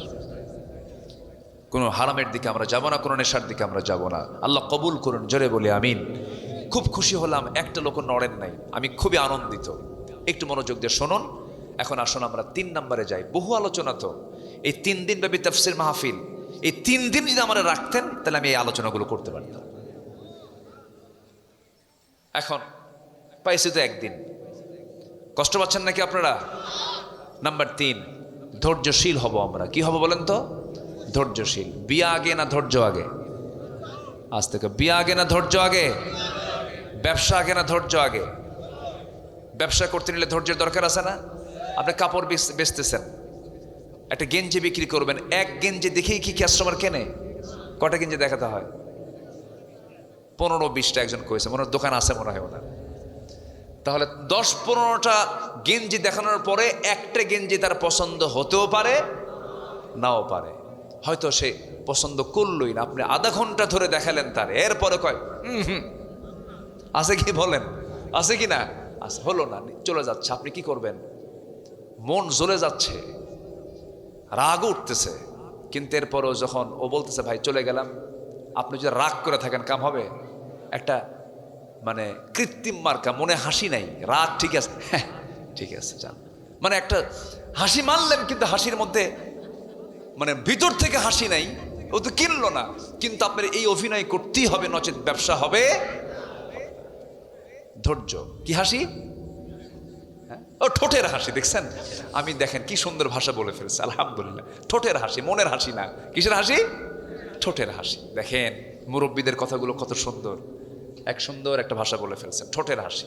কোনো হারামের দিকে আমরা যাব না, কোনো নেশার দিকে আমরা যাব না। আল্লাহ কবুল করুন, জোরে বলি আমিন। খুব খুশি হলাম, একটা লোক নড়েন নাই, আমি খুবই আনন্দিত। একটু মনোযোগ দিয়ে শুনুন। এখন আসুন আমরা 3 নম্বরে যাই। বহু আলোচনা তো, এই 3 দিন ব্যাপী তাফসীর মাহফিল, এই 3 দিন যদি আমরা রাখতেন তাহলে আমি এই আলোচনাগুলো করতে পারতাম। এখন পাইছি তো একদিন, কষ্ট পাচ্ছেন নাকি আপনারা? নাম্বার 3, ধৈর্যশীল হব আমরা। কি হব বলেন তো? ধৈর্যশীল। বিয়া আগে না ধৈর্য আগে? আজ থেকে বিয়া আগে না ধৈর্য আগে? ব্যবসা আগে না ধৈর্য আগে? ব্যবসা করতে নিলে ধৈর্যের দরকার আছে না? আপনি কাপড় বেচতেছেন, একটা গেঞ্জি বিক্রি করবেন, এক গেঞ্জি দেখেই কি কাস্টমার কেনে? কটা গেঞ্জি দেখাতে হয়? 15-20টা একজন কয়েছে, মনে হয় দোকান আছে মনে হয় ওনার। তাহলে 10-15টা গেঞ্জি দেখানোর পরে একটা গেঞ্জি তার পছন্দ হতেও পারে, নাও পারে। হয়তো সে পছন্দ করলই না, আপনি আধা ঘন্টা ধরে দেখালেন তার, এরপরে কয় আছে কি বলেন? আছে কি না? আছে, হলো না, চলে যাচ্ছে। আপনি কি করবেন? মন জ্বলে যাচ্ছে, রাগ উঠতেছে, কিন্তু এরপরও যখন ও বলতেছে ভাই চলে গেলাম, আপনি যদি রাগ করে থাকেন কাম হবে? একটা মানে কৃত্রিম মার্কা, মনে হাসি নাই, রাগ ঠিক আছে, হ্যাঁ ঠিক আছে যান, মানে একটা হাসি মারলেন কিন্তু হাসির মধ্যে মানে ভিতর থেকে হাসি নাই। ও তো কিনলো না, কিন্তু আপনার এই অভিনয় করতেই হবে, নচেত ব্যবসা হবে। ধৈর্য। কি হাসি? ও ঠোঁটের হাসি, দেখছেন? আমি দেখেন কি সুন্দর ভাষা বলে ফেলছে, আলহামদুলিল্লাহ। ঠোঁটের হাসি, মনের হাসি না। কিসের হাসি? ঠোঁটের হাসি। দেখেন মুরব্বীদের কথাগুলো কত সুন্দর, এক সুন্দর একটা ভাষা বলে ফেলছেন, ঠোঁটের হাসি।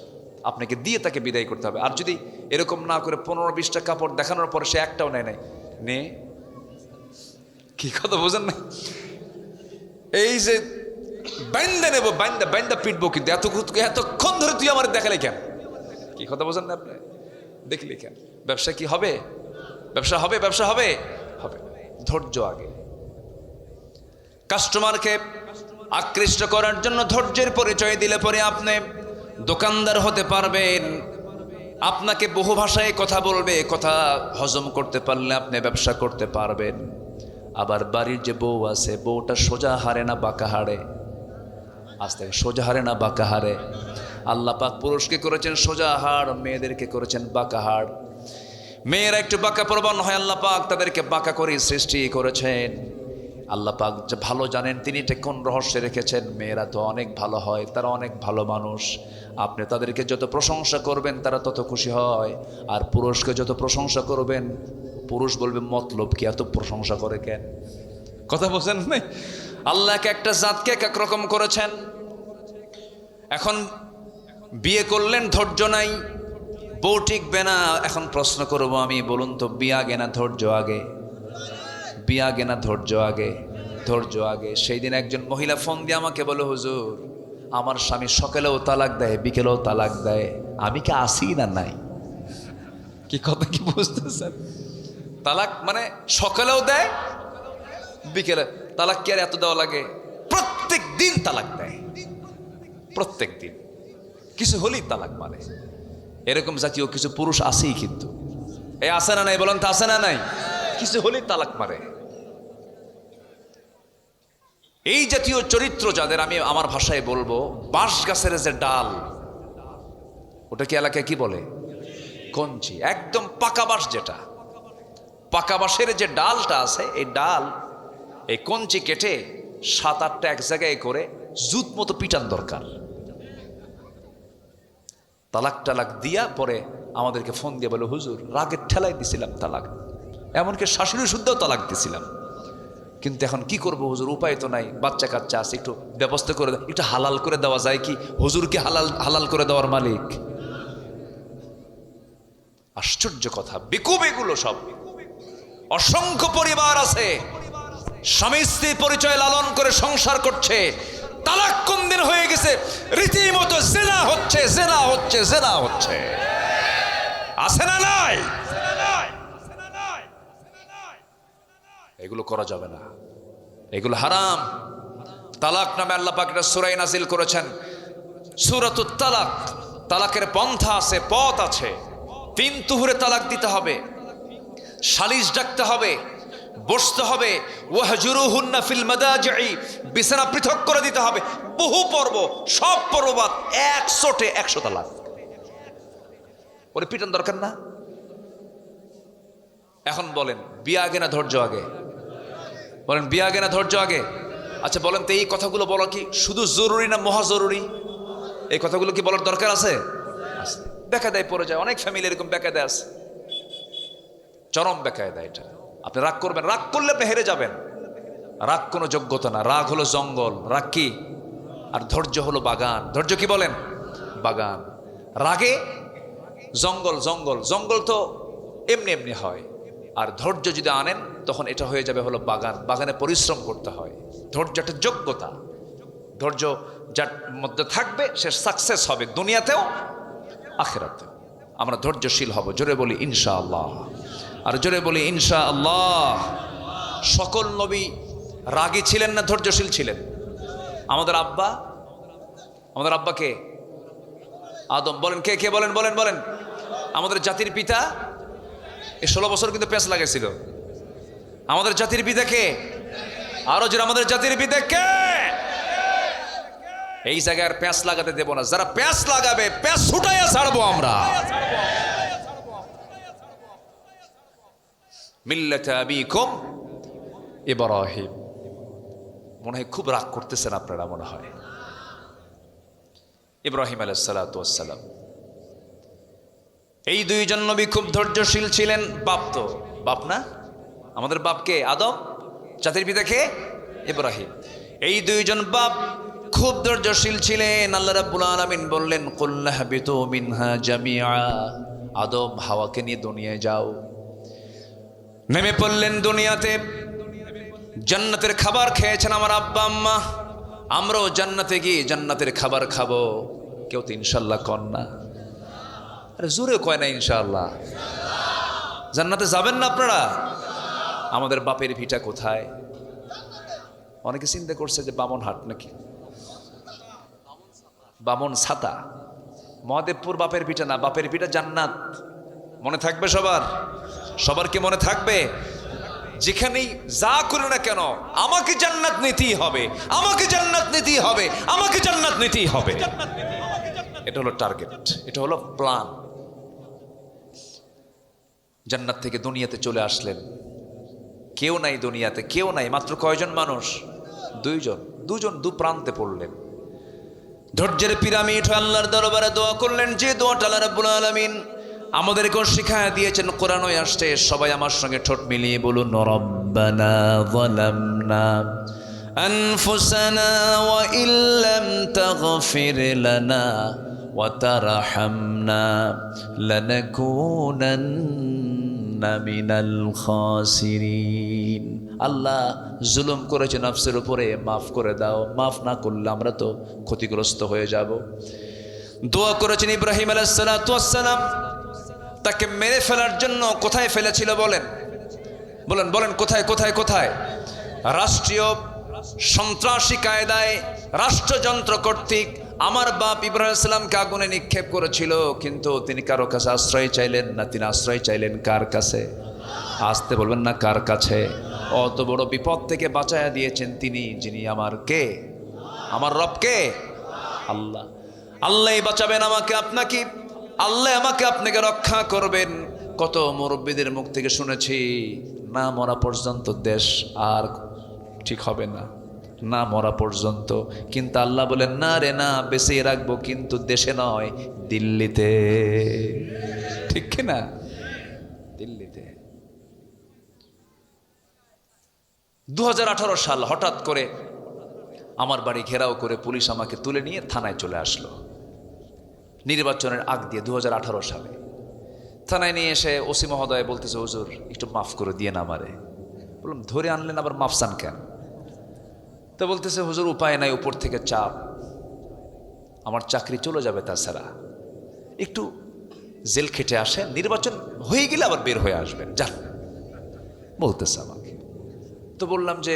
আপনাকে দিয়ে তাকে বিদায় করতে হবে। আর যদি এরকম না করে 15-20টা কাপড় দেখানোর পরে সে একটাও নেয় নাই, নে কি কথা বোঝেন না? এই যে বাইন্দা নেবো, বাইন্দা পিটবো, কিন্তু এতক্ষণ ধরে তুই আমার দেখালে কেন? কি কথা বোঝেন না আপনি? দেখলি কেন? ব্যবসা কি হবে? ব্যবসা হবে, ব্যবসা হবে হবে। ধৈর্য আগে। কাস্টমারকে আকৃষ্ট করার জন্য ধৈর্যের পরিচয় দিলে পরে আপনি দোকানদার হতে পারবেন। আপনাকে বহু ভাষায় কথা বলবে, কথা হজম করতে পারলে আপনি ব্যবসা করতে পারবেন। আবার বাড়ির যে বউ আছে, বউটা সোজা হারে না বাঁকা হারে? আজ থেকে সোজা হারে না বাঁকা হারে? আল্লাহ পাক পুরুষকে করেছেন সোজা হাড়, মেয়েদেরকে করেছেন বাঁকা হাড়। মেয়েরা একটু বাঁকা প্রবণ হয়, আল্লাহ পাক তাদেরকে বাঁকা করে সৃষ্টি করেছেন। আল্লাহ পাক যে ভালো জানেন তিনি এটা কোন রহস্যে রেখেছেন। মেয়েরা তো অনেক ভালো হয়, তারা অনেক ভালো মানুষ। আপনি তাদেরকে যত প্রশংসা করবেন তারা তত খুশি হয়। আর পুরুষকে যত প্রশংসা করবেন, পুরুষ বলবে মতলব কি, এত প্রশংসা করে কেন? কথা বোঝেন নাই? আল্লাহ একটা জাতকে এক এক রকম করেছেন। এখন বিয়ে করলেন, ধৈর্য নাই, বউ টিকবে না। এখন প্রশ্ন করব আমি, বলুন তো বিয়ে আগে না ধৈর্য আগে? বিয়ে আগে না ধৈর্য আগে? ধৈর্য আগে। সেই দিন একজন মহিলা ফোন দিয়ে আমাকে বলে, হুজুর আমার স্বামী সকালেও তালাক দেয়, বিকেলেও তালাক দেয়, আমি কি আসি না নাই? কি কথা কি বুঝতেছেন? তালাক মানে সকালেও দেয়, বিকেলে। তালাক কি আর এত দেওয়া লাগে? প্রত্যেক দিন তালাক দেয়, প্রত্যেক দিন। কিছু হলেই তালাক মানে। এরকম জাতীয় কিছু পুরুষ আছেই, কিন্তু এ আছে না নাই বলেন তো? আছে না নাই? কিছু হলেই তালাক মারে। এই জাতীয় চরিত্র যাদের, আমি আমার ভাষায় বলবো, বাঁশ গাছের যে ডাল, ওটা কি এলাকায় কি বলে? কঞ্চি। একদম পাকা বাঁশ, যেটা পাকা বাঁশের যে ডালটা আছে, এই ডাল, এই কঞ্চি কেটে 7-8টা এক জায়গায় করে জুত মতো পিটান দরকার। তালাক টালাক দিয়া পরে আমাদেরকে ফোন দিয়ে বলে, হুজুর রাগের ঠেলাই দিছিলাম তালাক, এমনকি শাশুড়ি শুদ্ধও তালাক দিছিলাম, কিন্তু এখন কি করব হুজুর, উপায় তো নাই, বাচ্চা কাচ্চা আছে, একটু ব্যবস্থা করে একটু হালাল করে দেওয়া যায় কি? হুজুর কি হালাল করে দেওয়ার মালিক? আশ্চর্য কথা, বেকুব এগুলো সব। অসংখ্য পরিবার আছে স্বামী স্ত্রী পরিচয় লালন করে সংসার করছে, তালাক কোন দিন হয়ে গেছে, রীতিমতো জেনা হচ্ছে, জেনা হচ্ছে, জেনা হচ্ছে। আছে না নাই? এগুলো করা যাবে না, এগুলো হারাম। তালাক নামে আল্লাহ পাক একটা সূরা নাজিল করেছেন, সূরাতুত তালাক। তালাকের পন্থা আছে, পথ আছে। 3 তুহুরে তালাক দিতে হবে, সালিশ ডাকতে হবে, বসতে হবে। ওয়াহজুরুহুন্না ফিল মাদাজি'i, বিছানা পৃথক করে দিতে হবে। বহু পর্ব, সব পর্ববাদ 100 তালাক। ওরে পিটান দরকার না। এখন বলেন বিয়ে আগে না ধৈর্য আগে? বলেন বিয়ে আগে না ধৈর্য আগে? আচ্ছা বলেন তো, এই কথাগুলো বলা কি শুধু জরুরি না মহা জরুরি? এই কথাগুলো কি বলার দরকার আছে? বেকায়দায় পড়ে যায় অনেক ফ্যামিলি, এরকম বেকায়দায় আছে, চরম বেকায়দা। এটা আপনি রাগ করবেন, রাগ করলে আপনি হেরে যাবেন। রাগ কোনো যোগ্যতা না, রাগ হলো জঙ্গল। রাগ কি? আর ধৈর্য হলো বাগান। ধৈর্য কি বলেন? বাগান। রাগে জঙ্গল, জঙ্গল জঙ্গল তো এমনি এমনি হয়। আর ধৈর্য যদি আনেন তখন এটা হয়ে যাবে হলো বাগান। বাগানে পরিশ্রম করতে হয়। ধৈর্য একটা যোগ্যতা। ধৈর্য যার মধ্যে থাকবে সে সাকসেস হবে দুনিয়াতেও আখিরাতেও। আমরা ধৈর্যশীল হব। জোরে বলি ইনশাআল্লাহ, আর জোরে বলি ইনশাআল্লাহ। সকল নবী রাগী ছিলেন না ধৈর্যশীল ছিলেন? আমাদের আব্বা কে? আদম। বলেন কে কে? বলেন বলেন বলেন। আমাদের জাতির পিতা। এই 16 বছর কিন্তু পেঁচ লাগাইছিল। আমাদের জাতির পিতা কে? আরো জোরে, আমাদের জাতির পিতা কে? এই জায়গায় পেঁচ লাগাতে দেব না। যারা পেঁচ লাগাবে পেঁচ ছুটাইয়া ছাড়বো আমরা। মিল্লাতা আবিকুম ইব্রাহিম। মনে হয় খুব রাগ করতেছেন আপনারা, মনে হয়। ইব্রাহিম আলাইহিস সালাতু ওয়াস সালাম, এই 2 জন নবী খুব ধৈর্যশীল ছিলেন। বাপ তো বাপ না, আমাদের বাপকে আদম, জাতির পিতা কে? ইব্রাহিম। এই 2 জন বাপ খুব ধৈর্যশীল ছিলেন। আল্লাহ রাব্বুল আলামিন বললেন কুল্লা হাবিতু মিনহা জামিআ। আদম হাওয়াকে নিয়ে দুনিয়ায় যাও। নেমে পড়লেন দুনিয়াতে। জান্নাতের খাবার খেয়েছেন আমার আব্বা আম্মা, আমরাও জান্নাতে গিয়ে জান্নাতের খাবার খাবো। কেউ তো ইনশাল্লাহ কর না। আরে জোরে কয় না ইনশাআল্লাহ? জান্নাতে যাবেন না আপনারা? আমাদের বাপের ভিটা কোথায়? অনেকে চিন্তা করছে যে বামনহাট নাকি, বামন ছাতা। মহাদেবপুর বাপের ভিটা না, বাপের ভিটা জান্নাত। মনে থাকবে সবার? সবার কি মনে থাকবে? যেখানেই যা করে না কেন আমাকে জান্নাত নিতেই হবে, আমাকে জান্নাত নিতেই হবে, আমাকে জান্নাত নিতেই হবে। এটা হলো টার্গেট, এটা হলো প্ল্যান। জান্নাত থেকে দুনিয়াতে চলে আসলেন। কেউ নাই দুনিয়াতে, কেউ নাই। মাত্র কয়জন মানুষ? 2 জন। 2 জন 2 প্রান্তে পড়লেন। ধৈর্যের পিরামিড হয়ে আল্লাহর দরবারে দোয়া করলেন, যে দোয়াটা আল্লাহ রাব্বুল আলামিন আমাদেরকেও শিখায়া দিয়েছেন, কোরআনে আসছে। সবাই আমার সঙ্গে ঠোঁট মিলিয়ে বলুন, রব্বানা যালামনা আনফুসানা ওয়া ইল্লাম তাগফির লানা ওয়া তারহামনা লানাকুনান্না মিনাল খাসিরিন। আল্লাহ জুলুম করেছে নফসের উপরে, মাফ করে দাও। মাফ না করলে আমরা তো ক্ষতিগ্রস্ত হয়ে যাব। দোয়া করেছেন ইব্রাহিম আলাইহিস সালাতু ওয়াস সালাম। তাকে মেরে ফেলার জন্য কোথায় ফেলেছিল বলেন? বলেন বলেন, কোথায় কোথায় কোথায়? রাষ্ট্রীয় সন্ত্রাসী কায়দায়, রাষ্ট্রযন্ত্র কর্তৃক আমার বাপ ইব্রাহিম আলাইহিস সালামকে আগুনে নিক্ষেপ করেছিল। কিন্তু তিনি কারো কাছে আশ্রয় চাইলেন না, তিনি আশ্রয় চাইলেন কার কাছে? আসতে বলবেন না, কার কাছে? অত বড় বিপদ থেকে বাঁচায়া দিয়েছেন তিনি, যিনি আমার কে? আমার রব কে? আল্লাহ। আল্লাহই বাঁচাবেন আমাকে আপনাকে, আল্লাহ আমাকে আপনাকে রক্ষা করবেন। কত মুরব্বীদের মুখ থেকে শুনেছি, না মরা পর্যন্ত দেশ আর ঠিক হবে না, না মরা পর্যন্ত। কিন্তু আল্লাহ বলেন, না রে না, বেঁচে রাখবো, কিন্তু দেশে নয়, দিল্লিতে। ঠিক কিনা? দিল্লিতে। 2018 সাল হঠাৎ করে আমার বাড়ি ঘেরাও করে পুলিশ আমাকে তুলে নিয়ে থানায় চলে আসলো। নির্বাচনের আগ দিয়ে 2018 সালে থানায় নিয়ে এসে ওসি মহোদয় বলতেছে, হুজুর একটু মাফ করে দিয়ে না আমারে। বললাম, ধরে আনলেন আবার মাফ চান কেন? তো বলতেছে, হুজুর উপায় নাই, উপর থেকে চাপ, আমার চাকরি চলে যাবে, তাছাড়া একটু জেল খেটে আসে, নির্বাচন হয়ে গেলে আবার বের হয়ে আসবেন, যান। বলতেছে আমাকে। তো বললাম যে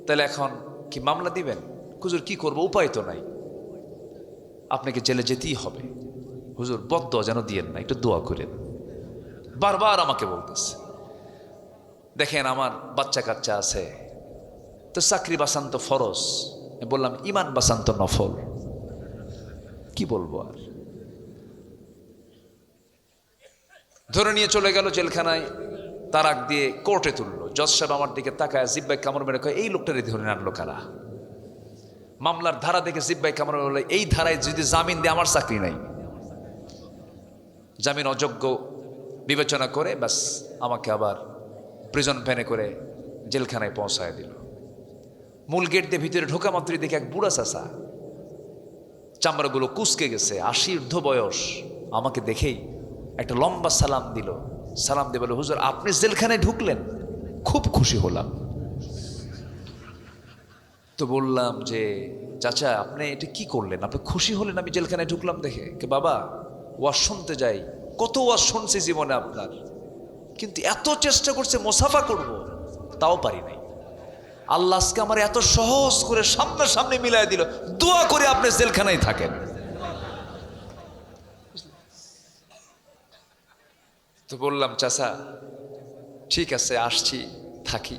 তাহলে এখন কি মামলা দিবেন? হুজুর কি করব, উপায় তো নাই, আপনাকে জেলে যেতেই হবে। হুজুর বদদোয়া যেন দিয়েন না, একটু দোয়া করেন। বারবার আমাকে বলতেছে। দেখেন আমার বাচ্চা কাচ্চা আছে, তো চাকরি বাঁচান তো ফরজ। বললাম ইমান বাঁচান তো নফল। কি বলবো আর। ধরে নিয়ে চলে গেল জেলখানায়, তারাক দিয়ে কোর্টে তুললো। জজ সাহেব আমার দিকে তাকায় জিব্বাই কামড় মেরে কয়, এই লোকটারে ধরে আনলো কারা? মামলার ধারা দেখে জিব্বাই কামড় বলে, এই ধারায় যদি জামিন দেয় আমার চাকরি নাই। জামিন অযোগ্য বিবেচনা করে ব্যাস আমাকে আবার প্রিজন ভ্যানে করে জেলখানায় পৌঁছায় দিল। মূল গেট দিয়ে ভিতরে ঢোকা মাত্রই দেখে এক বুড়া চাচা, চামড়াগুলো কুচকে গেছে, 80 ঊর্ধ্ব বয়স, আমাকে দেখেই একটা লম্বা সালাম দিল। সালাম দিয়ে বলে, হুজুর আপনি জেলখানায় ঢুকলেন, খুব খুশি হলাম। তো বললাম যে চাচা আপনি এটা কি করলেন, আপনি খুশি হলেন আমি জেলখানায় ঢুকলাম দেখে? কে বাবা, ওয়াজ শুনতে যাই, কত ওয়াজ শুনছি জীবনে আপনার, কিন্তু এত চেষ্টা করছে মোসাফা করব, তাও পারি নাই। আল্লাহ আজকে আমার এত সহজ করে সামনে মিলাই দিল, দোয়া করে আপনি জেলখানায় থাকেন। তো বললাম চাচা ঠিক আছে আসছি, থাকি,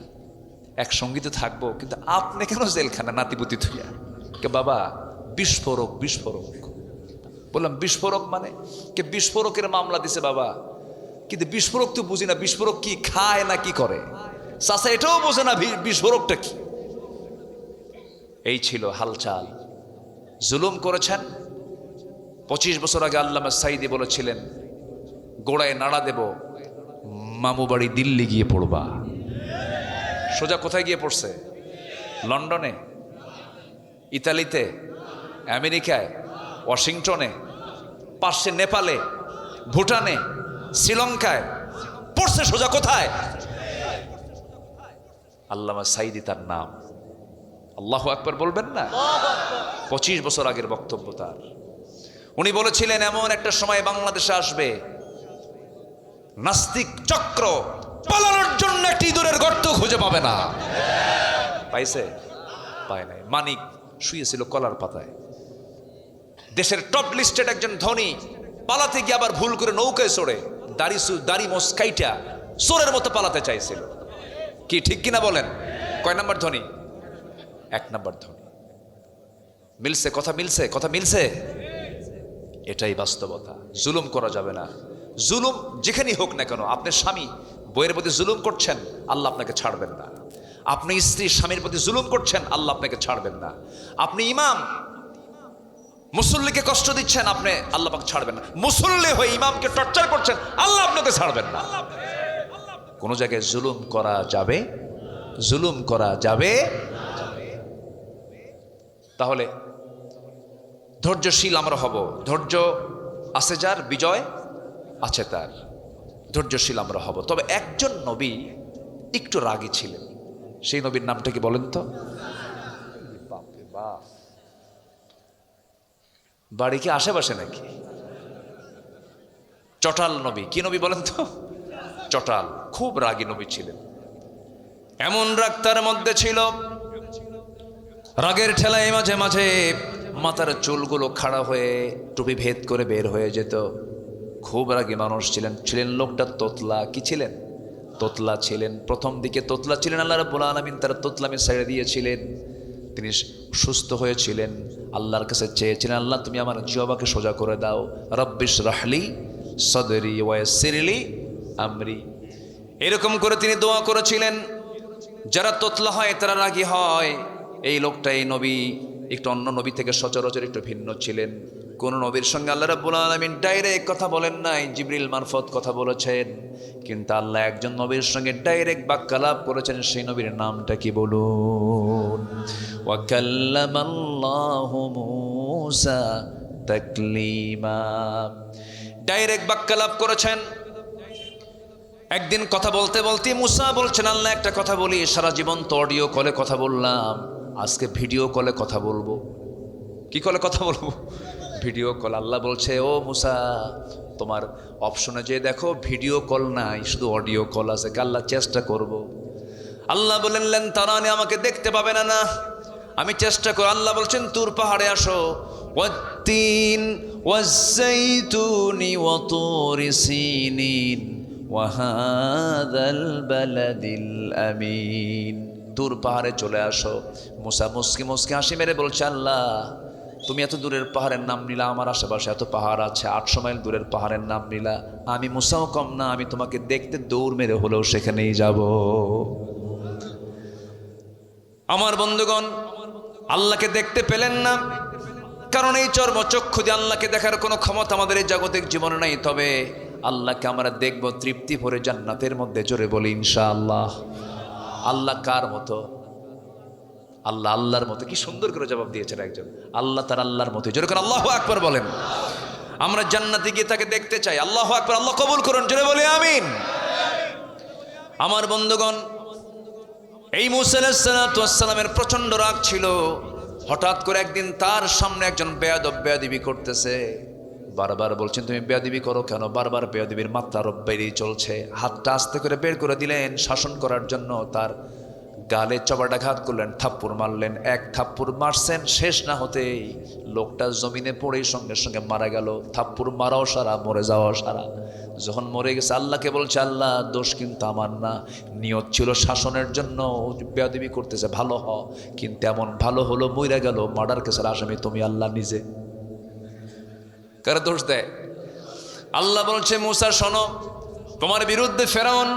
একসঙ্গী তো থাকবো, কিন্তু আপনি কেন জেলখানা নাতিপুতি থুইয়া? কে বাবা বিস্ফোরক। বললাম বিস্ফোরক মানে? কে বিস্ফোরকের মামলা দিছে বাবা, কিন্তু বিস্ফোরক তো বুঝি না, বিস্ফোরক কি খায় না কি করে? চাচা এটাও বোঝে না বিস্ফোরকটা কি। এই ছিল হালচাল। জুলুম করেছেন। 25 বছর আগে আল্লামা সাইদি বলেছিলেন, গোড়ায় নাড়া দেব, মামু বাড়ি দিল্লি গিয়ে পড়বা। সোজা কোথায় গিয়ে পড়ছে? লন্ডনে, ইতালিতে, আমেরিকায়, ওয়াশিংটনে, পাশে নেপালে, ভুটানে, শ্রীলঙ্কায় পড়ছে। সোজা কোথায়? আল্লামা সাইদি তার নাম। আল্লাহু আকবার বলবেন না? 25 বছর আগের বক্তব্য তার। উনি বলেছিলেন এমন একটা সময় বাংলাদেশে আসবে, নাস্তিক চক্র পালানোর জন্য একটি ইঁদুরের গর্ত খুঁজে পাবে না। পাইছে? পায় নাই। মানিক শুয়েছিল কলার পাতায়। দেশের টপ লিস্টেড একজন ধনী পালাতে গিয়ে আবার ভুল করে নৌকায় চড়ে দাড়ি মস্কাইটা চোরের মতো পালাতে চাইছিল। কি ঠিক কিনা বলেন? কয় নাম্বার ধনী? 1 নাম্বার ধনী। মিলছে কথা মিলছে। এটাই বাস্তবতা। জুলুম করা যাবে না। জুলুম যেখানেই হোক না কেন, আপনার স্বামী বইয়ের প্রতি জুলুম করছেন, আল্লাহ আপনাকে ছাড়বেন না। আপনি স্ত্রী স্বামীর প্রতি জুলুম করছেন, আল্লাহ আপনাকে ছাড়বেন না। আপনি ইমাম মুসল্লিকে কষ্ট দিচ্ছেন, আপনি আল্লাহ পাক ছাড়বেন না। মুসল্লি হয়ে ইমামকে টর্চার করছেন, আল্লাহ আপনাকে ছাড়বেন না। কোন জায়গায় জুলুম করা যাবে। তাহলে ধৈর্যশীল আমরা হব। ধৈর্য আছে যার, বিজয় আছে তার। ধৈর্যশীল আমরা হব। তবে একজন নবী একটু রাগী ছিলেন। সেই নবীর নামটা কি বলেন তো? বাড়ি কি আশেপাশে নাকি? চটাল নবী। কি নবী বলেন তো? চটাল। খুব রাগী নবী ছিলেন। এমন রাগ তার মধ্যে ছিল, রাগের ঠেলায় মাঝে মাঝে মাথার চুলগুলো খাড়া হয়ে টুপি ভেদ করে বের হয়ে যেত। খুব রাগী মানুষ ছিলেন লোকটা তোতলা। কি ছিলেন? তোতলা ছিলেন। প্রথম দিকে তোতলা ছিলেন, আল্লাহ রাব্বুল আলামিন তার তোতলামি ছেড়ে দিয়েছিলেন। তিনি সুস্থ হয়েছিলেন, আল্লাহর কাছে চেয়েছিলেন, আল্লাহ তুমি আমার জিহ্বাকে সোজা করে দাও। রব্বিশ রাহলি সদরি ওয়াসিরলি আমরি। এরকম করে তিনি দোয়া করেছিলেন। যারা তোতলা হয় তারা রাগী হয়। এই লোকটা, এই নবী একটু অন্য নবী থেকে সচরাচর একটু ভিন্ন ছিলেন। কোন নবীর সঙ্গে আল্লাহ রাব্বুল আলামিন ডাইরেক্ট কথা বলেন নাই, জিবরিল মারফত কথা বলেছেন। কিন্তু আল্লাহ একজন নবীর সঙ্গে ডাইরেক্ট বাক্যালাপ করেছেন। সেই নবীর নামটা কি বলুন? ওয়া কাল্লামাল্লাহু মূসা তাকলিমা। ডাইরেক্ট বাক্যালাপ করেছেন। একদিন কথা বলতে বলতে মুসা বলছেন, আল্লাহ একটা কথা বলি, সারা জীবন তো অডিও কলে কথা বললাম, আজকে ভিডিও কলে কথা বলবো। কি কলে কথা বলবো? Video call. আল্লাহ বলছে, ও মুসা তোমার অপশনে যে দেখো ভিডিও কল নাই, শুধু অডিও কল আছে। আল্লাহ চেষ্টা করব। আল্লাহ বললেন তারানি, আমাকে দেখতে পাবে না না, আমি চেষ্টা করি। আল্লাহ বলছেন তুর পাহাড়ে আসো। ওয়াত্তিন ওয়াজ্জাইতুনি ওয়া তুরি সিনিন ওয়া হাযাল বালাদিল আমিন। তুর পাহাড়ে চলে আসো। মুসা মুসকি মুসকি হাসি মেরে বলছে, আল্লাহ তুমি এত দূরের পাহাড়ের নাম নিলা, আমার আশেপাশে এত পাহাড় আছে, 800 মাইল দূরের পাহাড়ের নাম নিলা, আমি মুসাও কম না, আমি তোমাকে দেখতে দৌড় মেরে হলেও সেখানেই যাব। আমার বন্ধুগণ, আল্লাহকে দেখতে পেলেন না, কারণ এই চর্মচক্ষু দিয়ে আল্লাহকে দেখার কোনো ক্ষমতা আমাদের এই জাগতিক জীবনে নাই। তবে আল্লাহকে আমরা দেখব তৃপ্তি ভরে জান্নাতের মধ্যে। জোরে বলি ইনশাআল্লাহ। আল্লাহ কার মতো? আল্লাহ আল্লাহর মতো। কি সুন্দর করে জবাব দিয়েছেন একজন, আল্লাহ তার আল্লাহর মতো। জোরে করে আল্লাহু আকবার বলেন। আমরা জান্নাতে গিয়ে তাকে দেখতে চাই। আল্লাহু আকবার, আল্লাহ কবুল করুন। জোরে বলি আমিন। আমার বন্ধুগণ, এই মুসা আলাইহিস সালাতু ওয়াস সালামের প্রচন্ড রাগ ছিল। হঠাৎ করে একদিন তার সামনে একজন বেয়াদব বেয়াদবি করতেছে। বারবার বলছেন তুমি বেয়াদবি করো কেন? বারবার বেয়াদবির মাত্রা আরো বেড়েই চলছে। হাতটা আস্তে করে বের করে দিলেন শাসন করার জন্য। তার গালে চপাটাঘাত করলেন, থাপ্পড় মারলেন। এক থাপ্পড় মারছেন, শেষ না হতেই লোকটা জমিনে পড়েই সঙ্গে সঙ্গে মারা গেল। থাপ্পড় মারাও সারা, মরে যাওয়াও সারা। যখন মরে গেছে আল্লাহকে বলছে, আল্লাহ দোষ কিন্তু আমার না, নিয়ত ছিল শাসনের জন্য, বেয়াদবি করতেছে, ভালো হ, কিন্তু এমন ভালো হলো মইরা গেল। মার্ডার কেসের আসামি তুমি আল্লাহ নিজে। কারা দোষ দেয়? আল্লাহ বলছে মুসা শোনো, তোমার বিরুদ্ধে ফেরাউন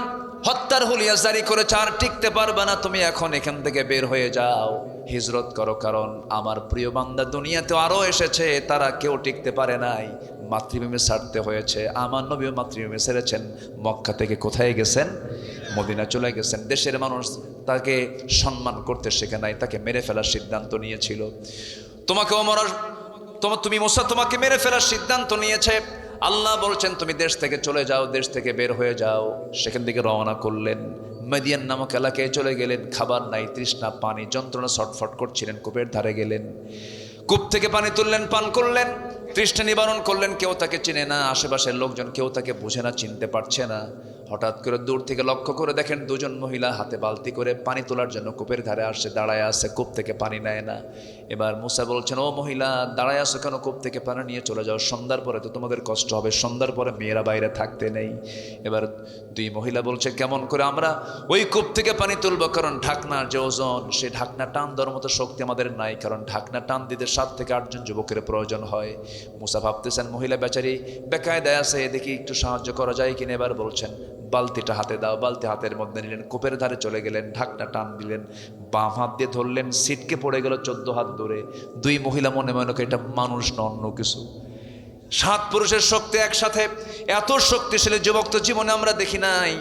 হত্যার হুলিয়া জারি করেছে, আর টিকতে পারবে না, তুমি এখন এখান থেকে বের হয়ে যাও, হিজরত করো। কারণ আমার প্রিয় বান্দা দুনিয়াতে আরো এসেছে, তারা কেউ টিকতে পারে নাই, মাতৃভূমি ছাড়তে হয়েছে। আমার নবীও মাতৃভূমি ছেড়েছেন, মক্কা থেকে কোথায় গেছেন? মদিনা চলে গেছেন। দেশের মানুষ তাকে সম্মান করতে শেখে নাই, তাকে মেরে ফেলার সিদ্ধান্ত নিয়েছিল। তোমাকেও মরার, তুমি মুসা তোমাকে মেরে ফেলার সিদ্ধান্ত নিয়েছে। আল্লাহ বলছেন তুমি দেশ থেকে চলে যাও, দেশ থেকে বের হয়ে যাও। সেখান থেকে রওনা করলেন, মাদিয়ান নামক এলাকায় চলে গেলেন। খাবার নাই, তৃষ্ণা, পানি, যন্ত্রণা, ছটফট করছিলেন। কূপের ধারে গেলেন, কূপ থেকে পানি তুললেন, পান করলেন, তৃষ্ণা নিবারণ করলেন। কেউ তাকে চিনে না, আশেপাশের লোকজন কেউ তাকে বুঝে না, চিনতে পারছে না। হঠাৎ করে দূর থেকে লক্ষ্য করে দেখেন দুজন মহিলা হাতে বালতি করে পানি তোলার জন্য কূপের ধারে আসছে, দাঁড়ায় আছে, কূপ থেকে পানি নেয় না। এবার মুসা বলছেন, ও মহিলা দাঁড়ায় আসো কেন? কূপ থেকে পানি নিয়ে চলে যাও, সন্ধ্যার পরে তো তোমাদের কষ্ট হবে, সন্ধ্যার পরে মেয়েরা বাইরে থাকতে নেই। এবার দুই মহিলা বলছে, কেমন করে আমরা ওই কূপ থেকে পানি তুলবো? কারণ ঢাকনার যে ওজন, সেই ঢাকনা টান দেওয়ার মতো শক্তি আমাদের নাই, কারণ ঢাকনা টান দিতে 7 থেকে 8 জন যুবকের প্রয়োজন হয়। মুসা ভাবতেছেন মহিলা বেচারি বেকায়দায় আছে, দেখি একটু সাহায্য করা যায় কিনা। এবার বলছেন বালতিটা হাতে দাও। বালতি হাতের মধ্যে নিলেন, কূপের ধারে চলে গেলেন, ঢাকনা টান দিলেন, বাম হাত দিয়ে ধরলেন, সিটকে পড়ে গেল 14 হাত দূরে। দুই মহিলা মনে মনে এটা মানুষ না অন্য কিছু। 7 পুরুষের শক্তি একসাথে, এত শক্তিশালী যুবক তো জীবনে আমরা দেখি নাই।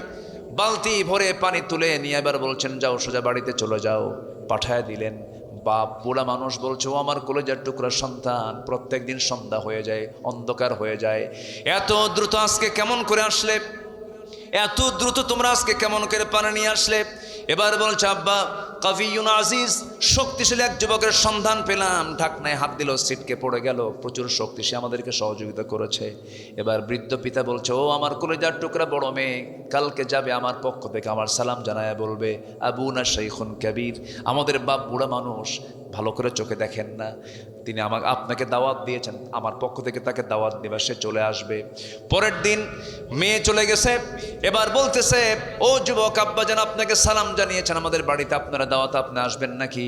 বালতি ভরে পানি তুলে নিয়ে এবার বলছেন যাও, সোজা বাড়িতে চলে যাও, পাঠায় দিলেন। বাপ বুড়া মানুষ বলছে, ও আমার কলেজার টুকরা সন্তান, প্রত্যেক দিন সন্ধ্যা হয়ে যায়, অন্ধকার হয়ে যায়, এত দ্রুত আজকে কেমন করে আসলে? এত দ্রুত তোমরা আজকে কেমন করে পানি নিয়ে আসলে? এবার বলছে, আব্বা কাভিউন আজিজ, শক্তিশালী এক যুবকের সন্ধান পেলাম, ঢাকনায় হাত দিল, সিটকে পড়ে গেল, প্রচুর শক্তি, সে আমাদেরকে সহযোগিতা করেছে। এবার বৃদ্ধ পিতা বলছে, ও আমার কলেজার টুকরা বড় মেয়ে, কালকে যাবে আমার পক্ষ থেকে আমার সালাম জানায় বলবে, আবুনা শাইখুন কাবীর, আমাদের বাপ বুড়া মানুষ, ভালো করে চোখে দেখেন না, তিনি আপনাকে দাওয়াত দিয়েছেন, আমার পক্ষ থেকে তাকে দাওয়াত দেবে, সে চলে আসবে। পরের দিন মেয়ে চলে গেছে। এবার বলতেছে, ও যুবক, আব্বা যেন আপনাকে সালাম জানিয়েছেন, আমাদের বাড়িতে আপনারা দাওয়াত, আপনি আসবেন নাকি?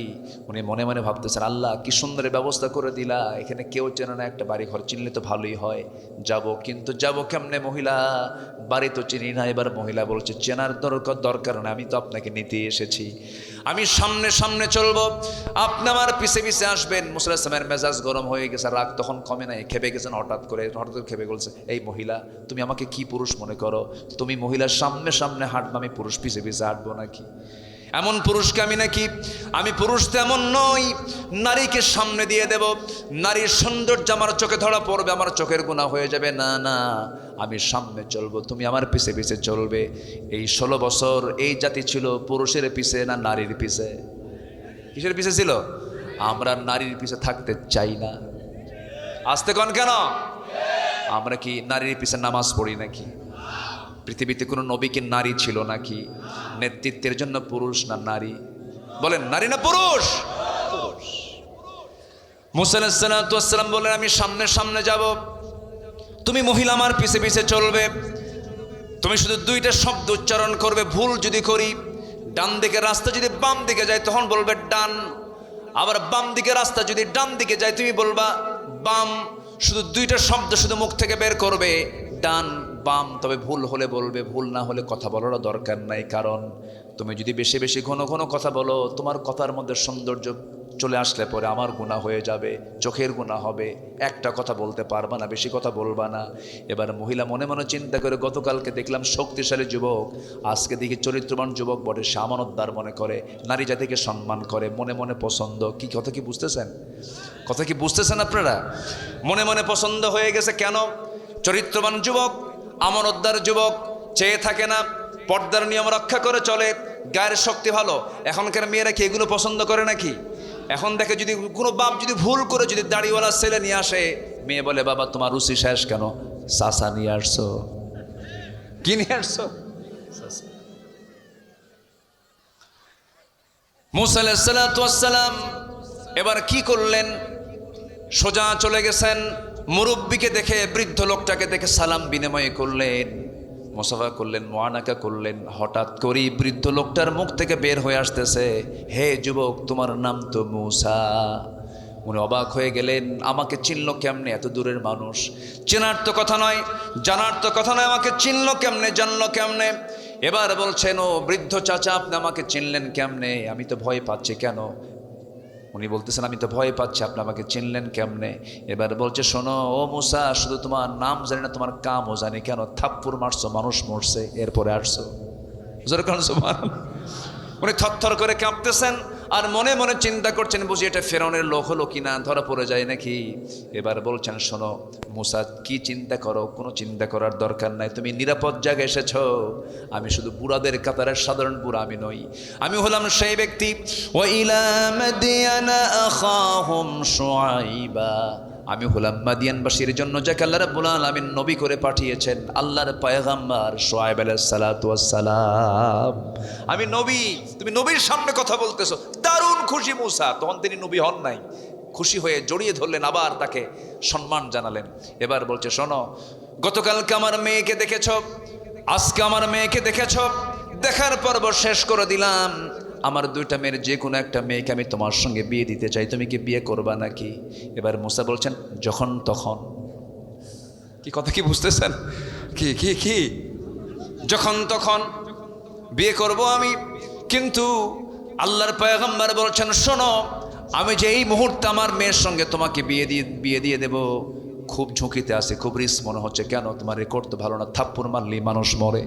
উনি মনে মনে ভাবতেছেন, আল্লাহ কি সুন্দর ব্যবস্থা করে দিলা, এখানে কেউ চেনে না, একটা বাড়ি ঘর চিনলে তো ভালোই হয়, যাব, কিন্তু যাব কেমনে? মহিলা বাড়ি তো চিনি না। এবার মহিলা বলছে, চেনার দরকার না, আমি তো আপনাকে নিতে এসেছি, আমি সামনে সামনে চলবো, আপনি আমার পিছে পিছে আসবেন। মুসা আলাইহিস সালামের মেজাজ গরম হয়ে গেছে, রাগ তখন কমে নাই, খেপে গেছেন। হঠাৎ করে খেপে বলছে, এই মহিলা, তুমি আমাকে কি পুরুষ মনে করো? তুমি মহিলার সামনে সামনে হাঁটবো, আমি পুরুষ পিছে পিছে হাঁটবো নাকি? এমন পুরুষকে আমি নাকি? আমি পুরুষ তেমন নই, নারীকে সামনে দিয়ে দেব, নারীর সৌন্দর্য আমার চোখে ধরা পড়বে, আমার চোখের গুনাহ হয়ে যাবে, না না, আমি সামনে চলবো, তুমি আমার পিছে পিছে চলবে। এই 16 বছর এই জাতি ছিল পুরুষের পিছে না নারীর পিছে? কিসের পিছে ছিল? আমরা নারীর পিছে থাকতে চাই না। আসতে কন কেন? আমরা কি নারীর পিছে নামাজ পড়ি নাকি? পৃথিবীতে কোনো নবী কি নারী ছিল নাকি? নেতৃত্বের জন্য পুরুষ না নারী? বলেন, নারী না পুরুষ? মুসা আলাইহিস সালাতু ওয়াস সালাম বলেন, আমি সামনে সামনে যাব, তুমি মহিলা আমার পিছে পিছে চলবে। তুমি শুধু দুইটা শব্দ উচ্চারণ করবে, ভুল যদি করি, ডান দিকে রাস্তা যদি বাম দিকে যায় তখন বলবে ডান, আবার বাম দিকে রাস্তা যদি ডান দিকে যায় তুমি বলবা বাম। শুধু দুইটা শব্দ শুধু মুখ থেকে বের করবে, ডান বাম। তবে ভুল হলে বলবে, ভুল না হলে কথা বলার দরকার নাই। কারণ তুমি যদি বেশি বেশি ঘন ঘন কথা বলো, তোমার কথার মধ্যে সৌন্দর্য চলে আসলে পরে আমার গুনাহ হয়ে যাবে, চোখের গুনাহ হবে। একটা কথা বলতে পারবা না, বেশি কথা বলবা না। এবার মহিলা মনে মনে চিন্তা করে, গতকালকে দেখলাম শক্তিশালী যুবক, আজকে দেখি চরিত্রবান যুবক বটে, সে আমানতদার মনে করে, নারী জাতিকে সম্মান করে, মনে মনে পছন্দ। কি কথা কি বুঝতেছেন? কথা কি বুঝতেছেন আপনারা? মনে মনে পছন্দ হয়ে গেছে। কেন? চরিত্রবান যুবক, আমানতদার যুবক, চেয়ে থাকে না, পর্দার নিয়ম রক্ষা করে চলে, গায়ের শক্তি ভালো। এখনকার মেয়েরা কি এগুলো পছন্দ করে নাকি? এখন দেখে যদি কোনো বাপ যদি ভুল করে যদি দাড়িওয়ালা ছেলে নিয়ে আসে, মেয়ে বলে বাবা তোমার রুচি শেষ কেন? চাচা নিয়ে আসছো। কি নিয়ে আসছো? মুসা আলাইহিস সালাতু ওয়াস সালাম এবার কি করলেন? সোজা চলে গেছেন, মুরব্বীকে দেখে, বৃদ্ধ লোকটাকে দেখে সালাম বিনিময় করলেন, মুসাফা করলেন, মুআনাকা করলেন। হঠাৎ করেই বৃদ্ধ লোকটার মুখ থেকে বের হয়ে আসতেছে, হে যুবক, তোমার নাম তো মুসা। উনি অবাক হয়ে গেলেন, আমাকে চিনল কেমনে? এত দূরের মানুষ, চেনার তো কথা নয়, জানার তো কথা নয়, আমাকে চিনল কেমনে, জানলো কেমনে? এবার বলছেন, ও বৃদ্ধ চাচা, আপনি আমাকে চিনলেন কেমনে? আমি তো ভয় পাচ্ছি। কেন? উনি বলতেছেন, আমি তো ভয় পাচ্ছি, আপনি আমাকে চিনলেন কেমনে? এবার বলছে, শোনো ও মুসা, শুধু তোমার নাম জানি না, তোমার কামও জানি। কেন? থাপ্পড় মারছো, মানুষ মরছে, এরপরে আসছো। উনি থরথর করে কাঁপতেছেন আর মনে মনে চিন্তা করছেন, বুঝি এটা ফেরাউনের লোক হলো কিনা, ধরা পড়ে যায় নাকি। এবার বলছেন, শোনো মুসা, কি চিন্তা করো? কোনো চিন্তা করার দরকার নাই, তুমি নিরাপদ জায়গায় এসেছো। আমি শুধু বুড়াদের কাতারের সাধারণ বুড়া আমি নই, আমি হলাম সেই ব্যক্তি। ওয়া ইলা মাদিয়ানা আখাহুম শুআইবা, আমি হলাম মাদিয়ানবাসীর জন্য যাকে আল্লাহ রাব্বুল আলামিন নবী করে পাঠিয়েছেন, আল্লাহর পয়গম্বর শুআয়ব আলাইহিস সালাতু ওয়াস সালাম। আমি নবী, তুমি নবীর সামনে কথা বলতেছো। দারুণ খুশি মুসা, তখন তিনি নবী হন নাই। খুশি হয়ে জড়িয়ে ধরলেন, আবার তাকে সম্মান জানালেন। এবার বলছে, শোনো, গতকালকে আমার মেয়েকে দেখেছ, আজকে আমার মেয়েকে দেখেছ, দেখার পর্ব শেষ করে দিলাম। আমার দুইটা মেয়ের যে কোনো একটা মেয়েকে আমি তোমার সঙ্গে বিয়ে দিতে চাই, তুমি কি বিয়ে করবা নাকি? এবার মুসা বলছেন, যখন তখন। কি কথা কি বুঝতেছেন? কি কি কি যখন তখন বিয়ে করব আমি। কিন্তু আল্লাহর পয়গম্বর বলছেন, শোনো, আমি যে এই মুহূর্তে আমার মেয়ের সঙ্গে তোমাকে বিয়ে দিয়ে দেব, খুব ঝুঁকিতে আছে, খুব রিস্ক মনে হচ্ছে। কেন? তোমার রেকর্ড তো ভালো না, থাপ্পড় মারলেই মানুষ মরে।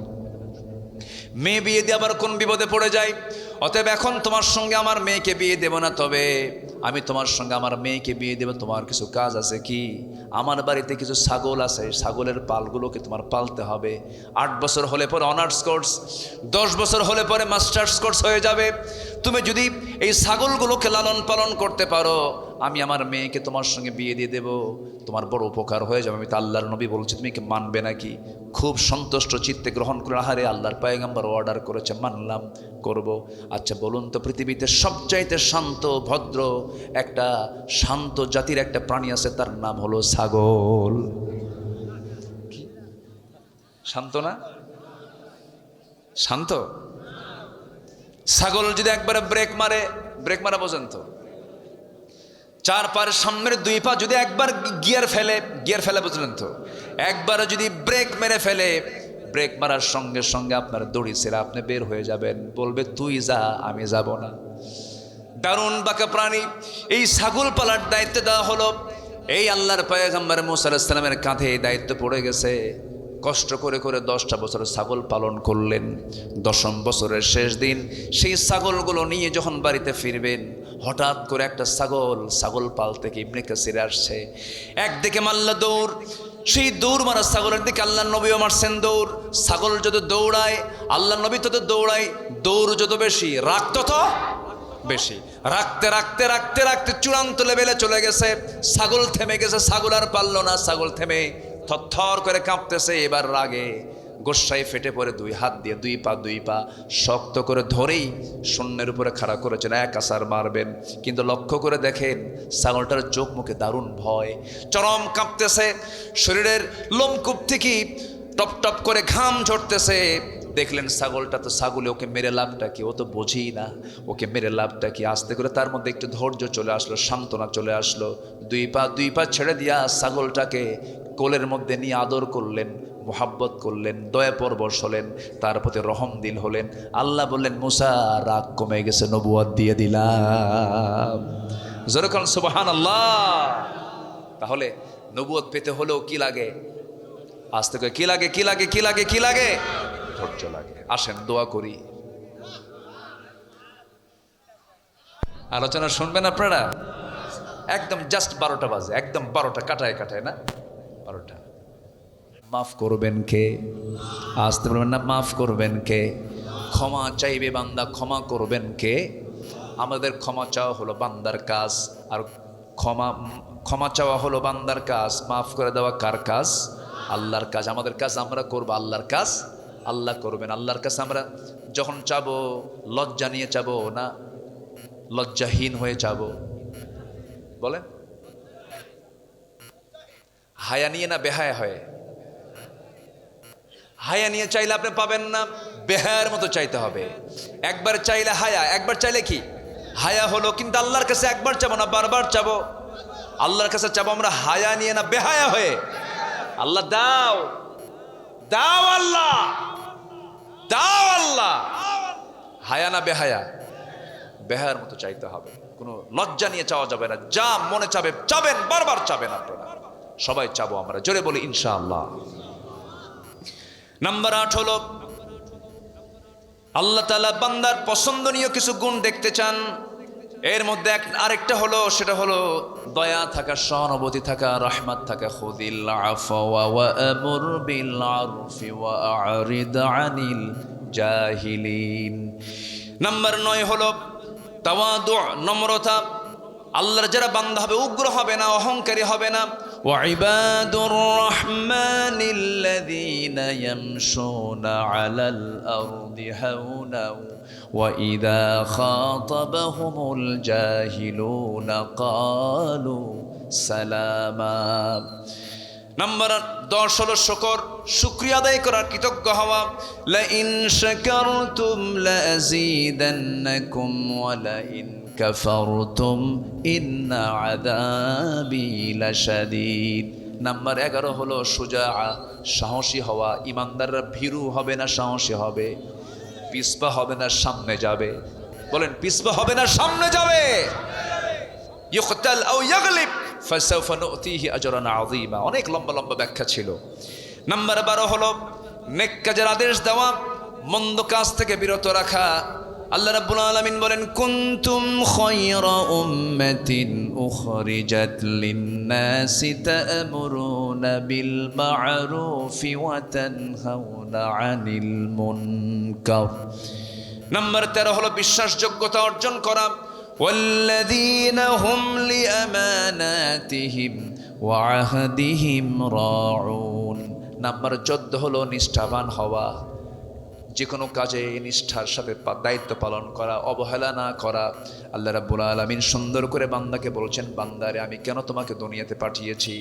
মেয়ে বিয়ে দিয়ে আবার কোন বিপদে পড়ে যায়। অতএব এখন তোমার সঙ্গে আমার মেয়েকে বিয়ে দেব না, তবে আমি তোমার সঙ্গে আমার মেয়েকে বিয়ে দেব। তোমার কিছু কাজ আছে। কি? আমার বাড়িতে কিছু ছাগল আছে, ছাগলের পালগুলোকে তোমার পালতে হবে। 8 বছর হলে পরে অনার্স কোর্স, 10 বছর হলে পরে মাস্টার্স কোর্স হয়ে যাবে। তুমি যদি এই ছাগলগুলোকে লালন পালন করতে পারো, আমি আমার মেয়েকে তোমার সঙ্গে বিয়ে দিয়ে দেব, তোমার বড় উপকার হয়ে যাবে। আমি তো আল্লাহর নবী বলছি, তুমি কি মানবে নাকি? খুব সন্তুষ্ট চিত্তে গ্রহণ করে, আহারে আল্লাহর পয়গম্বর অর্ডার করেছে, মানলাম, করব। আচ্ছা বলুন তো, পৃথিবীতে সবচাইতে শান্ত ভদ্র একটা শান্ত জাতির একটা প্রাণী আছে, তার নাম হলো ছাগল। শান্ত না? শান্ত ছাগল যদি একবারে ব্রেক মারা বোঝেন তো, 4 পায়ের সামনের 2 পা যদি একবার গিয়ার ফেলে বুঝলেন তো, একবার যদি ব্রেক মেরে ফেলে, ব্রেক মারার সঙ্গে সঙ্গে আপনার দড়ি ছেড়ে আপনি বের হয়ে যাবেন, বলবে তুই যা, আমি যাব না। দারুণ বাঁকা প্রাণী। এই ছাগল পালার দায়িত্ব দেওয়া হলো এই আল্লাহর পয়গম্বর মুসা আলাইহিস সালামের কাঁধে। এই দায়িত্ব পড়ে গেছে। কষ্ট করে করে 10টা বছর ছাগল পালন করলেন। 10ম বছরের শেষ দিন সেই ছাগলগুলো নিয়ে যখন বাড়িতে ফিরবেন, হঠাৎ করে একটা ছাগল পাল থেকে ইবনে কাসির আসছে। একদিকে মাল্লা দৌড়, সেই দৌড় মারা ছাগলের দিকে আল্লাহ নবীও মারছেন দৌড়। ছাগল যত দৌড়ায়, আল্লাহ নবী তত দৌড়ায়। দৌড় যত বেশি, রাগ তত বেশি। রাখতে রাখতে রাখতে রাখতে চূড়ান্ত লেভেলে চলে গেছে। ছাগল থেমে গেছে, ছাগল আর পারল না। ছাগল থেমে থরথর করে কাঁপতেছে। এবার রাগে গোস্বায় ফেটে পড়ে দুই হাত দিয়ে দুই পা শক্ত করে ধরেই শূন্যের উপরে খাড়া করেছেন, এক আছাড় মারবেন। কিন্তু লক্ষ্য করে দেখেন ছাগলটার চোখ মুখে দারুণ ভয়, চরম কাঁপতেছে, শরীরের লোমকূপ থেকে টপ টপ করে ঘাম ঝরতেছে। দেখলেন ছাগলটা তো ছাগলে, ওকে মেরে লাভটা কি, ও তো বোঝেই না ওকে মেরে লাভটা কি। আস্তে করে তার মধ্যে একটু ধৈর্য চলে আসলো, সান্ত্বনা চলে আসলো। দুই পা ছেড়ে দিয়া ছাগলটাকে কোলের মধ্যে নিয়ে আদর করলেন, মোহাব্বত করলেন, দয়া পরবশ হলেন, তার প্রতি রহম দিল হলেন। আল্লাহ বললেন, মুসা রাগ কমে গেছে, নবুয়ত দিয়ে দিলাম। যেরকম সুবহানাল্লাহ। তাহলে নবুয়ত পেতে হলেও কি লাগে? আস্তে করে কি লাগে? ধৈর্য লাগে। আসেন দোয়া করি। আলোচনা শুনবেন আপনারা? একদম জাস্ট 12টা বাজে, একদম 12টা কাটায় না 12টা। মাফ করবেন কে? আসতে বলবেন না, মাফ করবেন কে? ক্ষমা চাইবে বান্দা, ক্ষমা করবেন কে? আমাদের ক্ষমা চাওয়া হলো বান্দার কাজ, আর ক্ষমা চাওয়া হলো বান্দার কাজ, মাফ করে দেওয়া কার কাজ? আল্লাহর কাজ। আমাদের কাজ আমরা করবো, আল্লাহর কাজ আল্লাহ করবেন। আল্লাহর কাছে আমরা যখন চাবো লজ্জা নিয়ে চাবো না লজ্জাহীন হয়ে চাবো? বলেন, হায়া নিয়ে না বেহায়া হয়ে? হায়া নিয়ে চাইলে আপনি পাবেন না, বেহায়ার মতো চাইতে হবে। একবার চাইলে হায়া, একবার চাইলে কি হায়া হলো। কিন্তু আল্লাহর কাছে একবার চাবো না, বারবার চাবো। আল্লাহর কাছে চাবো আমরা হায়া নিয়ে না বেহায়া হয়ে। আল্লাহ দাও, দাও আল্লাহ, দাও আল্লাহ। হায়া না বেহায়া? বেহায়ার মতো চাইতে হবে, কোনো লজ্জা নিয়ে চাওয়া যাবে না। যা মনে চাবে চাবেন, বারবার চাবেন আপনারা। সবাই চাবো আমরা, জোরে বলি ইনশাআল্লাহ। নাম্বার 8 হলো আল্লাহ তাআলা বান্দার পছন্দনীয় কিছু গুণ দেখতে চান। এর মধ্যে আরেকটা হলো, সেটা হলো দয়া থাকা, সহানুভূতি থাকা, রহমত থাকা। খুযিল আফওয়া ওয়া আমুর বিল আরফি ওয়া আ'রিদ আনিল জাহিলিন। নাম্বার 9 হলো তাওয়াদু, নম্রতা। আল্লাহর যারা বান্দা হবে উগ্র হবে না, অহংকারী হবে না। ওয়া ইবাদুর রহমানিল্লাযীনা ইয়ামশুনা আলাল আরদি হাওনা ওয়া ইযা খাতাবাহুমুল জাহিলুনা ক্বালু সালামা। নাম্বার 10 হলো শুকরিয়া আদায় করার, কৃতজ্ঞ হওয়া। লা ইন শাকারতুম লা আযীদান্নাকুম ওয়া লা ইন কাফারতুম ইন্না আযাবি লাশাদীদ। নাম্বার 11 হলো শুজাআ, সাহসী হওয়া। ইমানদাররা ভীরু হবে না, সাহসী হবে। পিছপা হবে না, সামনে যাবে। বলেন, পিছপা হবে না, সামনে যাবে। ইউকতাল আও ইয়াগলিব ফাসাউফা নুতিহি আজরান আযীমা। অনেক লম্বা লম্বা ব্যাখ্যা ছিল। নাম্বার 12 হলো নেক কাজের আদেশ দেওয়া, মন্দ কাজ থেকে বিরত রাখা। আল্লাহ রাব্বুল আলামিন বলেন, কুনতুম খায়রা উম্মাতিন উখরিজাত লিন-নাসি তা'মুরুনা বিল মা'রুফি ওয়া তানহাউনা আনিল মুনকার। নাম্বার 13 হলো বিশ্বাসযোগ্যতা অর্জন করা। ওয়াল্লাযীনা হুম লিআমানাতিহিম ওয়া আহদিহিম রাউন। নাম্বার 14 হলো নিষ্ঠাবান হওয়া, যে কোনো কাজে নিষ্ঠার সাথে দায়িত্ব পালন করা, অবহেলা না করা। আল্লাহ রাব্বুল আলামিন সুন্দর করে বান্দাকে বলছেন, বান্দারে আমি কেন তোমাকে দুনিয়াতে পাঠিয়েছি?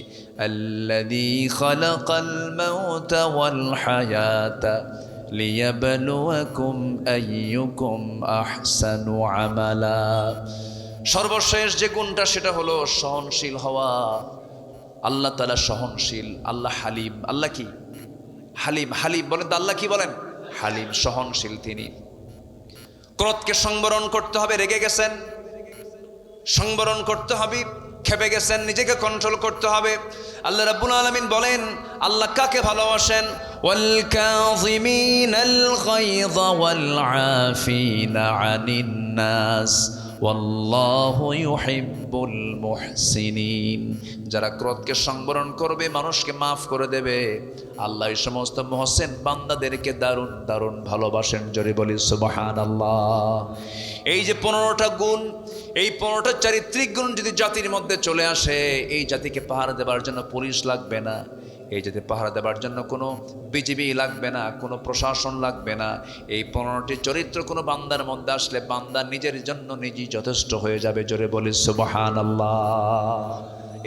আল্লাযী খালাকাল মাউতা ওয়াল হায়াতা লিয়াবলুয়াকুম আইয়ুকুম আহসানু আমালা। সর্বশেষ যে গুণটা সেটা হলো সহনশীল হওয়া। আল্লাহ তাআলা সহনশীল, আল্লাহ হালিম। আল্লাহ কি? হালিম। হালিম বলেন তো, আল্লাহ কি বলেন? হালিম, সহনশীল তিনি। ক্রোধকে সংবরণ করতে হবে। রেগে গেছেন, সংবরণ করতে হবে। খেপে গেছেন, নিজেকে কন্ট্রোল করতে হবে। আল্লাহ রাব্বুল আলামিন বলেন, আল্লাহ কাকে ভালোবাসেন? ওয়াল কাযিমিনাল গায়যা ওয়াল আফিনা আনিন নাস ওয়াল্লাহু ইউহিব্বুল মুহসিনিন। যারা ক্রোধকে সংবরণ করবে, মানুষকে মাফ করে দেবে, আল্লাহ এই সমস্ত মুহসিন বান্দাদেরকে দারুণ দারুণ ভালোবাসেন। জোরে বলি সুবহানাল্লাহ। এই যে 15টা গুণ, এই 15টা চারিত্রিক গুণ যদি জাতির মধ্যে চলে আসে, এই জাতিকে পাহারা দেবার জন্য পুলিশ লাগবে না, এই যাতে পাহারা দেবার জন্য কোনো বিজিবি লাগবে না, কোনো প্রশাসন লাগবে না। এই 15টি চরিত্র কোনো বান্দার মধ্যে আসলে বান্দা নিজের জন্য নিজেই যথেষ্ট হয়ে যাবে। জোরে বলি সুবহানাল্লাহ।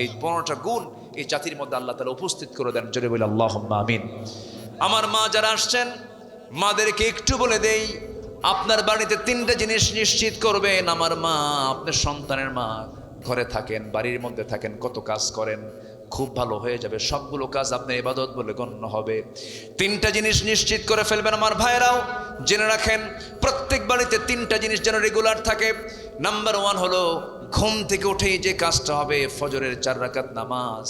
এই 15টা গুণ এই জাতির মধ্যে আল্লাহ তাআলা উপস্থিত করে দেন। জোরে বলি আল্লাহুম্মা আমিন। আমার মা যারা আসছেন, মাদেরকে একটু বলে দেই, আপনার বাড়িতে 3টা জিনিস নিশ্চিত করবেন। আমার মা, আপনার সন্তানের মা, ঘরে থাকেন, বাড়ির মধ্যে থাকেন, কত কাজ করেন, খুব ভালো হয়ে যাবে। সবগুলো কাজ আপনার ইবাদত বলে গণ্য হবে। 3টা জিনিস নিশ্চিত করে ফেলবেন। আমার ভাইয়েরাও জেনে রাখেন, প্রত্যেক বাড়িতে 3টা জিনিস যেন রেগুলার থাকে। নাম্বার 1 হলো ঘুম থেকে উঠেই যে কাজটা হবে, ফজরের 4 রাকাত নামাজ,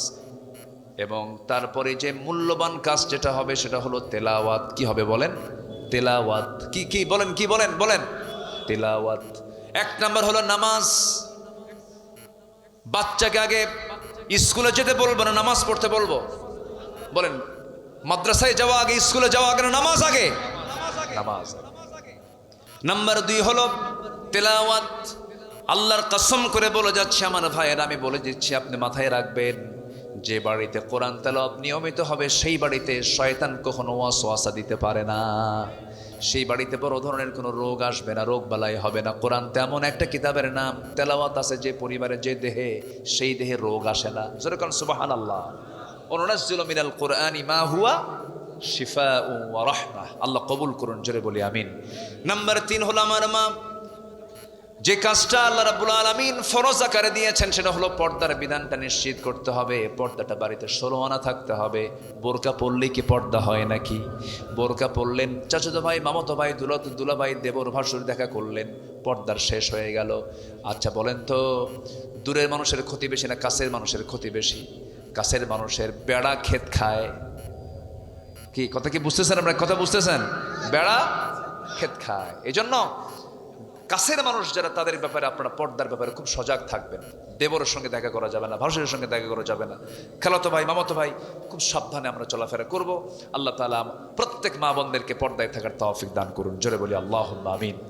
এবং তারপরে যে মূল্যবান কাজ যেটা হবে সেটা হলো তেলাওয়াত। কি হবে বলেন? তেলাওয়াত। কি বলেন? কি বলেন? বলেন তেলাওয়াত। 1 নাম্বার হলো নামাজ। বাচ্চাকে আগে স্কুলে যেতে বলবো না নামাজ পড়তে বলবো? বলেন, মাদ্রাসায় যাওয়া আগে, স্কুলে যাওয়া আগে না নামাজ আগে? নামাজ। নাম্বার 2 হলো তেলাওয়াত। আল্লাহর কসম করে বলে যাচ্ছে আমার ভাইয়ের, আমি বলে দিচ্ছি, আপনি মাথায় রাখবেন, যে বাড়িতে কোরআন তেলাওয়াত নিয়মিত হবে সেই বাড়িতে শয়তান কখনো ওয়াসওয়াসা দিতে পারে না। সেই বাড়িতে বড় ধরনের কোনো রোগ আসবে না, রোগ বালাই হবে না। কোরআন তেমন একটা কিতাবের নাম, তেলাওয়াত আছে যে পরিবারে, যে দেহে, সেই দেহে রোগ আসে না। যেরকম সুবহানাল্লাহ, ওয়ানুনাজ্জিলু মিনাল কুরআনি মা হুয়া শিফাউ ওয়া রাহমাহ। আল্লাহ কবুল করুন, জোরে বলি আমিন। নাম্বার 3 হলো আমার মা, যে কাজটা আল্লাহ রাব্বুল আলামিন ফরজ আকারে দিয়েছেন সেটা হলো পর্দার বিধানটা নিশ্চিত করতে হবে। পর্দাটা বাড়িতে 16 আনা থাকতে হবে। বোরকা পরলে কি পর্দা হয় নাকি? বোরকা পরলেন, চাচাতো ভাই, মামাতো ভাই, দুলা ভাই, দেবর ভাসুর দেখা করলেন, পর্দার শেষ হয়ে গেল। আচ্ছা বলেন তো, দূরের মানুষের ক্ষতি বেশি না কাছের মানুষের ক্ষতি বেশি? কাছের মানুষের বেড়া ক্ষেত খায়। কি কথা কি বুঝতেছেন আপনারা? কথা বুঝতেছেন? বেড়া ক্ষেত খায়। এই জন্য কাছের মানুষ যারা, তাদের ব্যাপারে আপনারা পর্দার ব্যাপারে খুব সজাগ থাকবেন। দেবরের সঙ্গে দেখা করা যাবে না, ভাসুরের সঙ্গে দেখা করা যাবে না, খালাতো ভাই, মামাতো ভাই, খুব সাবধানে আমরা চলাফেরা করব। আল্লাহ তাআলা প্রত্যেক মা বোনদেরকে পর্দায় থাকার তৌফিক দান করুন। জোরে বলি আল্লাহুম্মা আমিন।